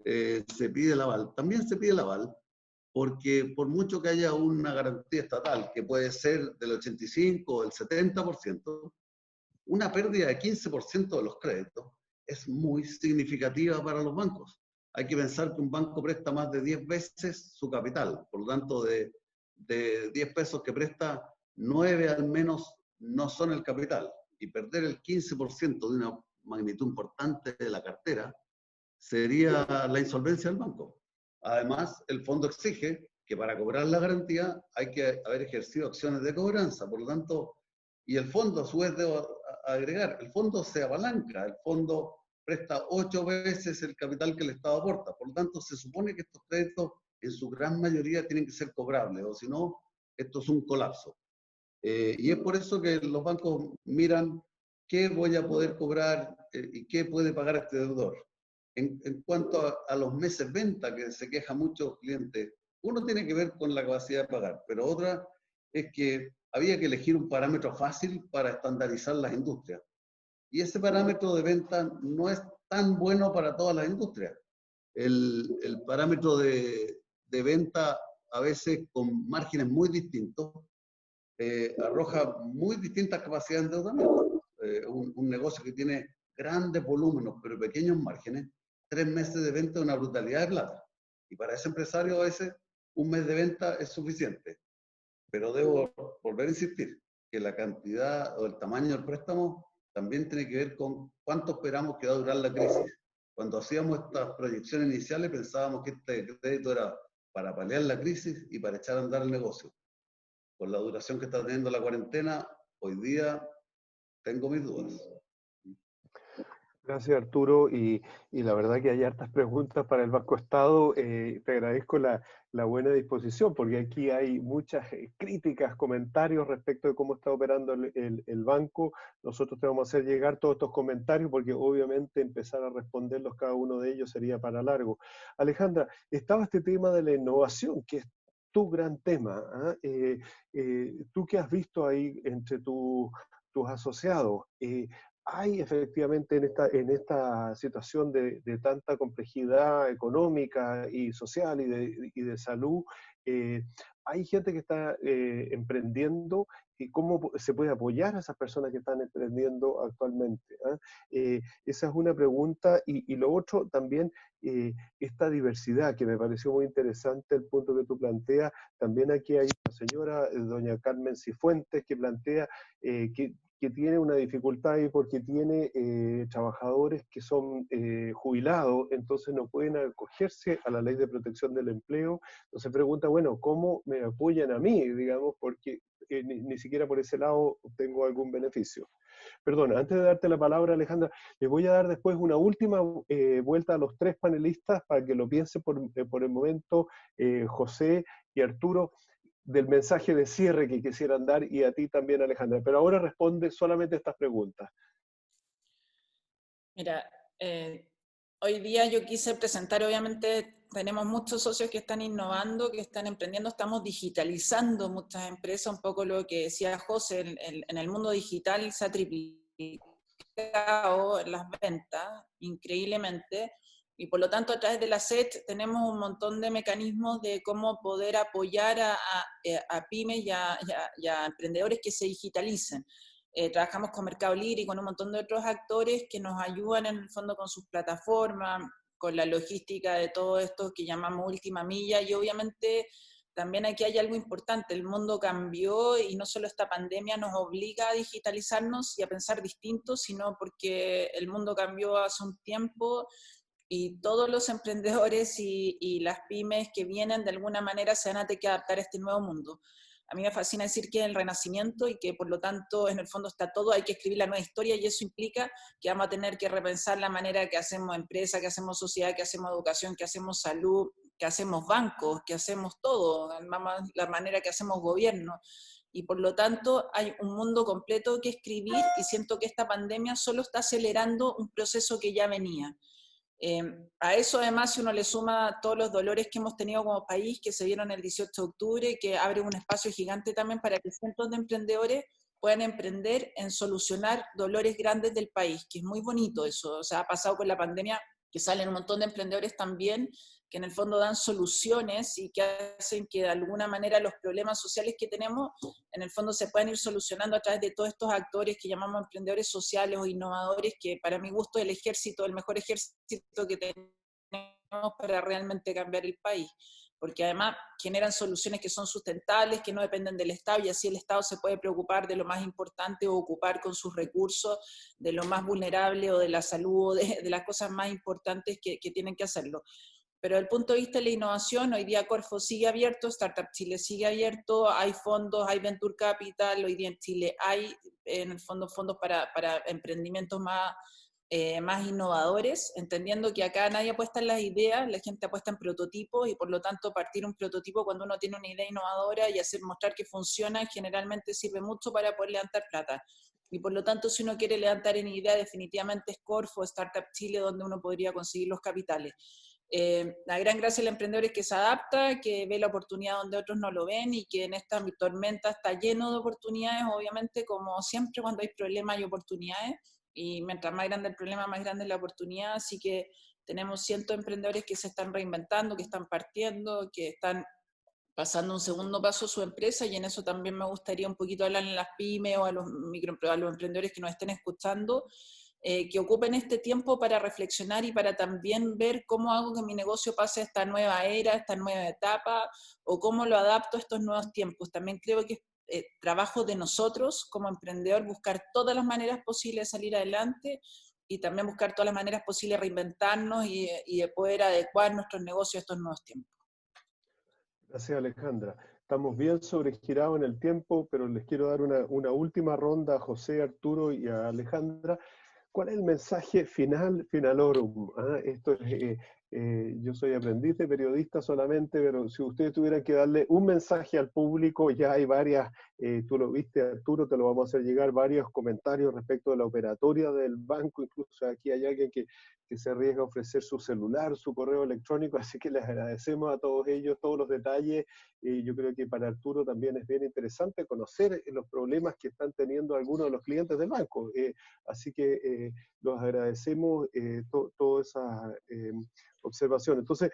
se pide el aval. También se pide el aval porque por mucho que haya una garantía estatal, que puede ser del 85 o del 70%, una pérdida de 15% de los créditos es muy significativa para los bancos. Hay que pensar que un banco presta más de 10 veces su capital, por lo tanto de 10 pesos que presta, 9 al menos no son el capital, y perder el 15% de una magnitud importante de la cartera sería la insolvencia del banco. Además, el fondo exige que para cobrar la garantía hay que haber ejercido acciones de cobranza, por lo tanto, y el fondo, a su vez, debo agregar, el fondo se apalanca, el fondo presta 8 veces el capital que el Estado aporta, por lo tanto, se supone que estos créditos en su gran mayoría tienen que ser cobrables, o si no, esto es un colapso. Y es por eso que los bancos miran qué voy a poder cobrar y qué puede pagar este deudor. En cuanto a los meses venta, que se queja muchos clientes, uno tiene que ver con la capacidad de pagar, pero otra es que había que elegir un parámetro fácil para estandarizar las industrias. Y ese parámetro de venta no es tan bueno para todas las industrias. El parámetro de venta, a veces con márgenes muy distintos, arroja muy distintas capacidades de endeudamiento. Un negocio que tiene grandes volúmenes, pero pequeños márgenes, 3 meses de venta es una brutalidad de plata. Y para ese empresario a veces un mes de venta es suficiente. Pero debo volver a insistir que la cantidad o el tamaño del préstamo también tiene que ver con cuánto esperamos que va a durar la crisis. Cuando hacíamos estas proyecciones iniciales pensábamos que este crédito era para paliar la crisis y para echar a andar el negocio. Con la duración que está teniendo la cuarentena, hoy día tengo mis dudas. Gracias, Arturo. Y la verdad que hay hartas preguntas para el Banco Estado. Te agradezco la buena disposición, porque aquí hay muchas críticas, comentarios respecto de cómo está operando el banco. Nosotros te vamos a hacer llegar todos estos comentarios, porque obviamente empezar a responderlos cada uno de ellos sería para largo. Alejandra, estaba este tema de la innovación, que es tu gran tema. Tú que has visto ahí entre tus asociados, hay efectivamente en esta situación de tanta complejidad económica y social y de salud, hay gente que está emprendiendo, y cómo se puede apoyar a esas personas que están emprendiendo actualmente. Esa es una pregunta, y lo otro también, esta diversidad, que me pareció muy interesante el punto que tú planteas. También aquí hay una señora, doña Carmen Cifuentes, que plantea que tiene una dificultad ahí porque tiene trabajadores que son jubilados, entonces no pueden acogerse a la ley de protección del empleo. Entonces pregunta, bueno, ¿cómo me apoyan a mí? Digamos, porque ni siquiera por ese lado tengo algún beneficio. Perdón, antes de darte la palabra, Alejandra, les voy a dar después una última vuelta a los tres panelistas para que lo piensen por el momento, José y Arturo, del mensaje de cierre que quisieran dar, y a ti también, Alejandra. Pero ahora responde solamente estas preguntas. Mira, hoy día yo quise presentar, obviamente tenemos muchos socios que están innovando, que están emprendiendo, estamos digitalizando muchas empresas, un poco lo que decía José, en el mundo digital se ha triplicado las ventas, increíblemente, y por lo tanto a través de la SET tenemos un montón de mecanismos de cómo poder apoyar a pymes y a emprendedores que se digitalicen. Trabajamos con Mercado Libre y con un montón de otros actores que nos ayudan en el fondo con sus plataformas, con la logística de todo esto que llamamos última milla, y obviamente también aquí hay algo importante, el mundo cambió y no solo esta pandemia nos obliga a digitalizarnos y a pensar distinto, sino porque el mundo cambió hace un tiempo y todos los emprendedores y las pymes que vienen de alguna manera se van a tener que adaptar a este nuevo mundo. A mí me fascina decir que es el renacimiento y que por lo tanto en el fondo está todo, hay que escribir la nueva historia y eso implica que vamos a tener que repensar la manera que hacemos empresa, que hacemos sociedad, que hacemos educación, que hacemos salud, que hacemos bancos, que hacemos todo, la manera que hacemos gobierno. Y por lo tanto hay un mundo completo que escribir y siento que esta pandemia solo está acelerando un proceso que ya venía. A eso además si uno le suma todos los dolores que hemos tenido como país, que se vieron el 18 de octubre, que abre un espacio gigante también para que cientos de emprendedores puedan emprender en solucionar dolores grandes del país, que es muy bonito eso. O sea, ha pasado con la pandemia que salen un montón de emprendedores también, que en el fondo dan soluciones y que hacen que de alguna manera los problemas sociales que tenemos, en el fondo se puedan ir solucionando a través de todos estos actores que llamamos emprendedores sociales o innovadores, que para mi gusto es el ejército, el mejor ejército que tenemos para realmente cambiar el país. Porque además generan soluciones que son sustentables, que no dependen del Estado, y así el Estado se puede preocupar de lo más importante o ocupar con sus recursos de lo más vulnerable o de la salud o de las cosas más importantes que tienen que hacerlo. Pero desde el punto de vista de la innovación, hoy día Corfo sigue abierto, Startup Chile sigue abierto, hay fondos, hay Venture Capital, hoy día en Chile hay en el fondo fondos para emprendimientos más innovadores, entendiendo que acá nadie apuesta en las ideas, la gente apuesta en prototipos y por lo tanto partir un prototipo cuando uno tiene una idea innovadora y mostrar que funciona generalmente sirve mucho para poder levantar plata. Y por lo tanto, si uno quiere levantar en idea, definitivamente es Corfo, Startup Chile, donde uno podría conseguir los capitales. La gran gracia del emprendedor es que se adapta, que ve la oportunidad donde otros no lo ven y que en esta tormenta está lleno de oportunidades, obviamente, como siempre cuando hay problemas hay oportunidades, y mientras más grande el problema, más grande es la oportunidad, así que tenemos cientos de emprendedores que se están reinventando, que están partiendo, que están pasando un segundo paso a su empresa, y en eso también me gustaría un poquito hablar en las pymes o a los emprendedores que nos estén escuchando, que ocupen este tiempo para reflexionar y para también ver cómo hago que mi negocio pase a esta nueva era, esta nueva etapa, o cómo lo adapto a estos nuevos tiempos. También creo que es trabajo de nosotros como emprendedor buscar todas las maneras posibles de salir adelante y también buscar todas las maneras posibles de reinventarnos y de poder adecuar nuestros negocios a estos nuevos tiempos. Gracias, Alejandra. Estamos bien sobregirados en el tiempo, pero les quiero dar una última ronda a José, Arturo y a Alejandra. ¿Cuál es el mensaje finalorum? Esto es, yo soy aprendiz de periodista solamente, pero si ustedes tuvieran que darle un mensaje al público, ya hay varias, tú lo viste, Arturo, te lo vamos a hacer llegar, varios comentarios respecto de la operatoria del banco, incluso aquí hay alguien que se arriesga a ofrecer su celular, su correo electrónico, así que les agradecemos a todos ellos, todos los detalles. Yo creo que para Arturo también es bien interesante conocer los problemas que están teniendo algunos de los clientes del banco. Así que los agradecemos toda esa observación. Entonces,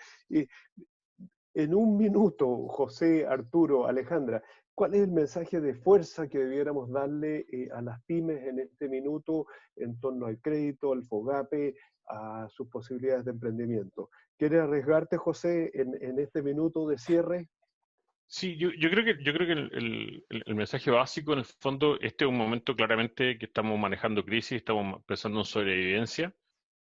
en un minuto, José, Arturo, Alejandra, ¿cuál es el mensaje de fuerza que debiéramos darle a las pymes en este minuto en torno al crédito, al FOGAPE, a sus posibilidades de emprendimiento? ¿Quieres arriesgarte, José, en este minuto de cierre? Sí, yo creo que el mensaje básico, en el fondo, este es un momento claramente que estamos manejando crisis, estamos pensando en sobrevivencia,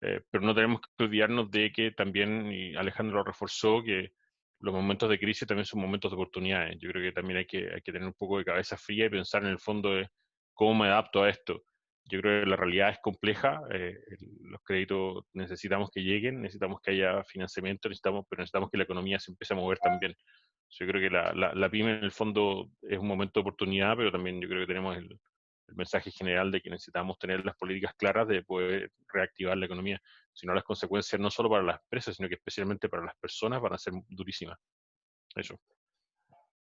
pero no tenemos que olvidarnos de que también, y Alejandro lo reforzó, que los momentos de crisis también son momentos de oportunidades. Yo creo que también hay que tener un poco de cabeza fría y pensar en el fondo de cómo me adapto a esto. Yo creo que la realidad es compleja, los créditos necesitamos que lleguen, necesitamos que haya financiamiento, pero necesitamos que la economía se empiece a mover también. Yo creo que la pyme en el fondo es un momento de oportunidad, pero también yo creo que tenemos el mensaje general de que necesitamos tener las políticas claras de poder reactivar la economía. Si no, las consecuencias no solo para las empresas, sino que especialmente para las personas van a ser durísimas. Eso.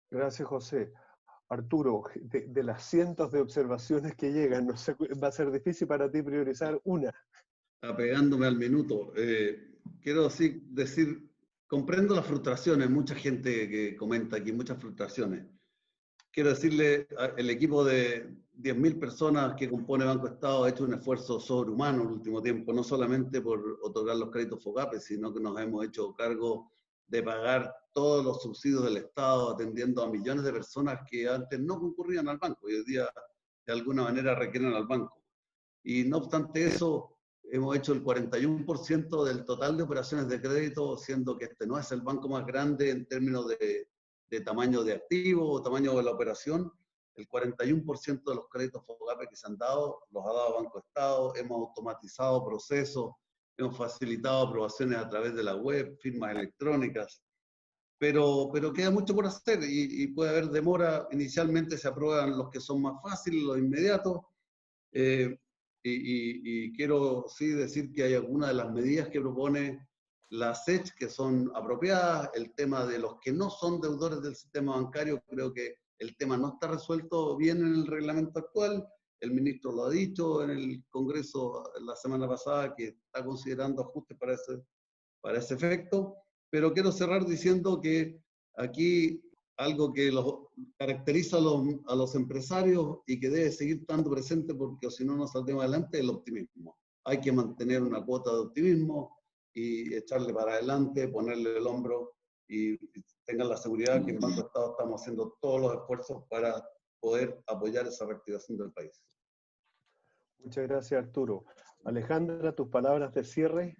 Gracias, José. Arturo, de las cientos de observaciones que llegan, no sé, va a ser difícil para ti priorizar una. Apegándome al minuto, quiero decir, comprendo las frustraciones, mucha gente que comenta aquí, muchas frustraciones. Quiero decirle, el equipo de 10.000 personas que compone Banco Estado ha hecho un esfuerzo sobrehumano en el último tiempo, no solamente por otorgar los créditos FOGAPE, sino que nos hemos hecho cargo de pagar todos los subsidios del Estado, atendiendo a millones de personas que antes no concurrían al banco y hoy día de alguna manera requieren al banco. Y no obstante eso, hemos hecho el 41% del total de operaciones de crédito, siendo que este no es el banco más grande en términos de tamaño de activo o tamaño de la operación. El 41% de los créditos FOGAPE que se han dado, los ha dado Banco Estado. Hemos automatizado procesos, hemos facilitado aprobaciones a través de la web, firmas electrónicas. Pero queda mucho por hacer y puede haber demora. Inicialmente se aprueban los que son más fáciles, los inmediatos. Y quiero sí decir que hay algunas de las medidas que propone la SECH que son apropiadas. El tema de los que no son deudores del sistema bancario, creo que el tema no está resuelto bien en el reglamento actual. El ministro lo ha dicho en el Congreso la semana pasada, que está considerando ajustes para ese efecto. Pero quiero cerrar diciendo que aquí algo que caracteriza a los empresarios y que debe seguir estando presente, porque si no nos saldremos adelante, es el optimismo. Hay que mantener una cuota de optimismo y echarle para adelante, ponerle el hombro y tengan la seguridad que en Banco Estado estamos haciendo todos los esfuerzos para poder apoyar esa reactivación del país. Muchas gracias, Arturo. Alejandra, tus palabras de cierre.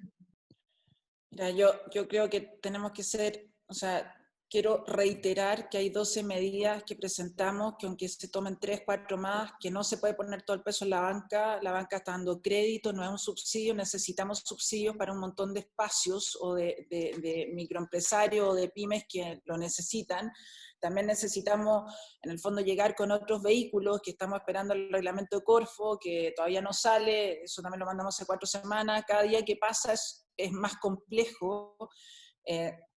Mira, yo creo que tenemos que ser, o sea, quiero reiterar que hay 12 medidas que presentamos, que aunque se tomen 3, 4 más, que no se puede poner todo el peso en la banca está dando crédito, no es un subsidio, necesitamos subsidios para un montón de espacios o de microempresarios o de pymes que lo necesitan. También necesitamos, en el fondo, llegar con otros vehículos, que estamos esperando el reglamento de Corfo, que todavía no sale, eso también lo mandamos hace 4 semanas, cada día que pasa es más complejo,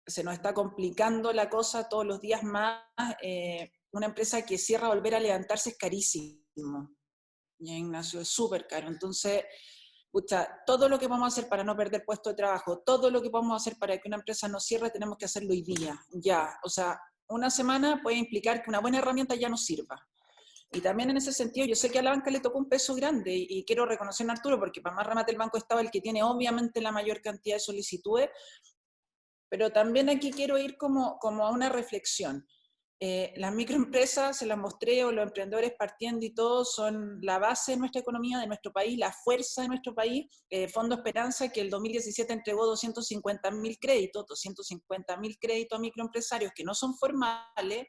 se nos está complicando la cosa todos los días más. Una empresa que cierra, volver a levantarse es carísimo. Ya, Ignacio, es súper caro. Entonces, todo lo que vamos a hacer para no perder puesto de trabajo, todo lo que podemos hacer para que una empresa no cierre, tenemos que hacerlo hoy día, ya. O sea, una semana puede implicar que una buena herramienta ya no sirva. Y también en ese sentido, yo sé que a la banca le tocó un peso grande y quiero reconocer a Arturo, porque para más remate el Banco Estado el que tiene obviamente la mayor cantidad de solicitudes, pero también aquí quiero ir como a una reflexión. Las microempresas, se las mostré, o los emprendedores partiendo y todo, son la base de nuestra economía, de nuestro país, la fuerza de nuestro país. Fondo Esperanza, que el 2017 entregó 250.000 créditos a microempresarios que no son formales,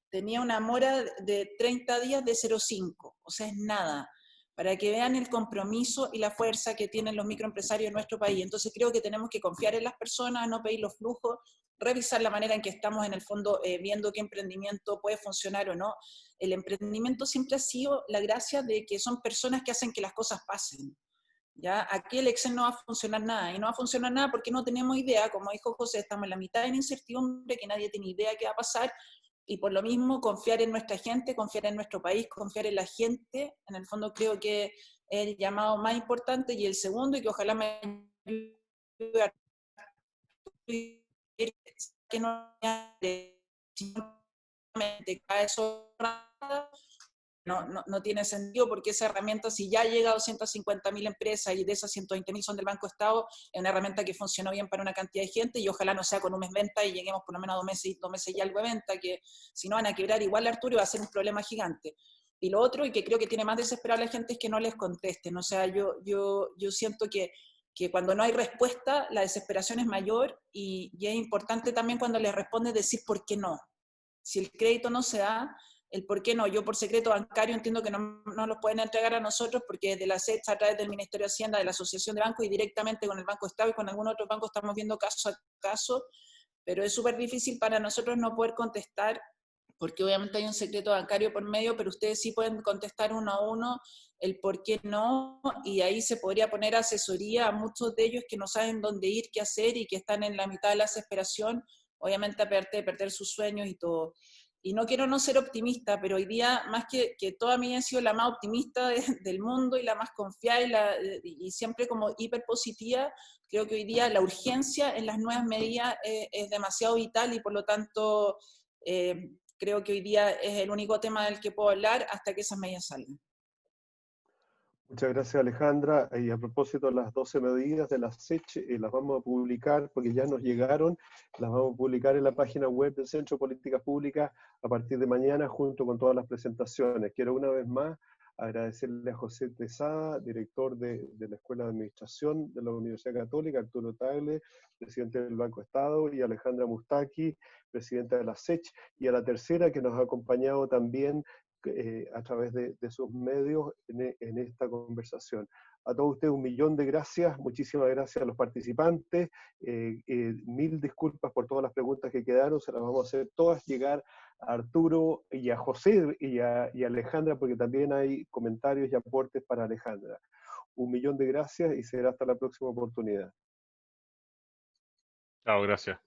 tenía una mora de 30 días de 0,5, o sea, es nada, para que vean el compromiso y la fuerza que tienen los microempresarios en nuestro país. Entonces creo que tenemos que confiar en las personas, no pedir los flujos, revisar la manera en que estamos en el fondo viendo qué emprendimiento puede funcionar o no. El emprendimiento siempre ha sido la gracia de que son personas que hacen que las cosas pasen. ¿Ya? Aquí el Excel no va a funcionar nada, y no va a funcionar nada porque no tenemos idea, como dijo José, estamos en la mitad de la incertidumbre, que nadie tiene idea qué va a pasar, y por lo mismo confiar en nuestra gente, confiar en nuestro país, confiar en la gente, en el fondo creo que es el llamado más importante. Y el segundo, y que ojalá me ayude a que no no tiene sentido, porque esa herramienta, si ya llega a 250.000 empresas y de esas 120.000 son del Banco Estado, es una herramienta que funcionó bien para una cantidad de gente, y ojalá no sea con un mes venta y lleguemos por lo menos a 2 meses y algo de venta, que si no van a quebrar igual, Arturo, y va a ser un problema gigante. Y lo otro, y que creo que tiene más desesperada la gente, es que no les contesten. O sea, yo siento que cuando no hay respuesta, la desesperación es mayor, y es importante también cuando les responde decir por qué no. Si el crédito no se da, el por qué no. Yo por secreto bancario entiendo que no los pueden entregar a nosotros, porque desde la SECH, a través del Ministerio de Hacienda, de la Asociación de Bancos y directamente con el Banco Estado y con algunos otros bancos estamos viendo caso a caso, pero es súper difícil para nosotros no poder contestar, porque obviamente hay un secreto bancario por medio, pero ustedes sí pueden contestar uno a uno el por qué no, y ahí se podría poner asesoría a muchos de ellos que no saben dónde ir, qué hacer, y que están en la mitad de la desesperación, obviamente aparte de perder sus sueños y todo. Y no quiero no ser optimista, pero hoy día, más que toda mi vida he sido la más optimista del mundo y la más confiada y siempre como hiper positiva, creo que hoy día la urgencia en las nuevas medidas es demasiado vital, y por lo tanto creo que hoy día es el único tema del que puedo hablar hasta que esas medidas salgan. Muchas gracias, Alejandra. Y a propósito de las 12 medidas de la SECH, las vamos a publicar, porque ya nos llegaron, las vamos a publicar en la página web del Centro de Políticas Públicas a partir de mañana, junto con todas las presentaciones. Quiero una vez más agradecerle a José Tesada, director de la Escuela de Administración de la Universidad Católica, Arturo Tagle, presidente del Banco Estado, y Alejandra Mustaki, presidenta de la SECH, y a la tercera que nos ha acompañado también a través de sus medios en esta conversación. A todos ustedes 1.000.000 de gracias, muchísimas gracias a los participantes, 1000 disculpas por todas las preguntas que quedaron, se las vamos a hacer todas llegar a Arturo y a José y a Alejandra, porque también hay comentarios y aportes para Alejandra. 1.000.000 de gracias y será hasta la próxima oportunidad. Chao, gracias.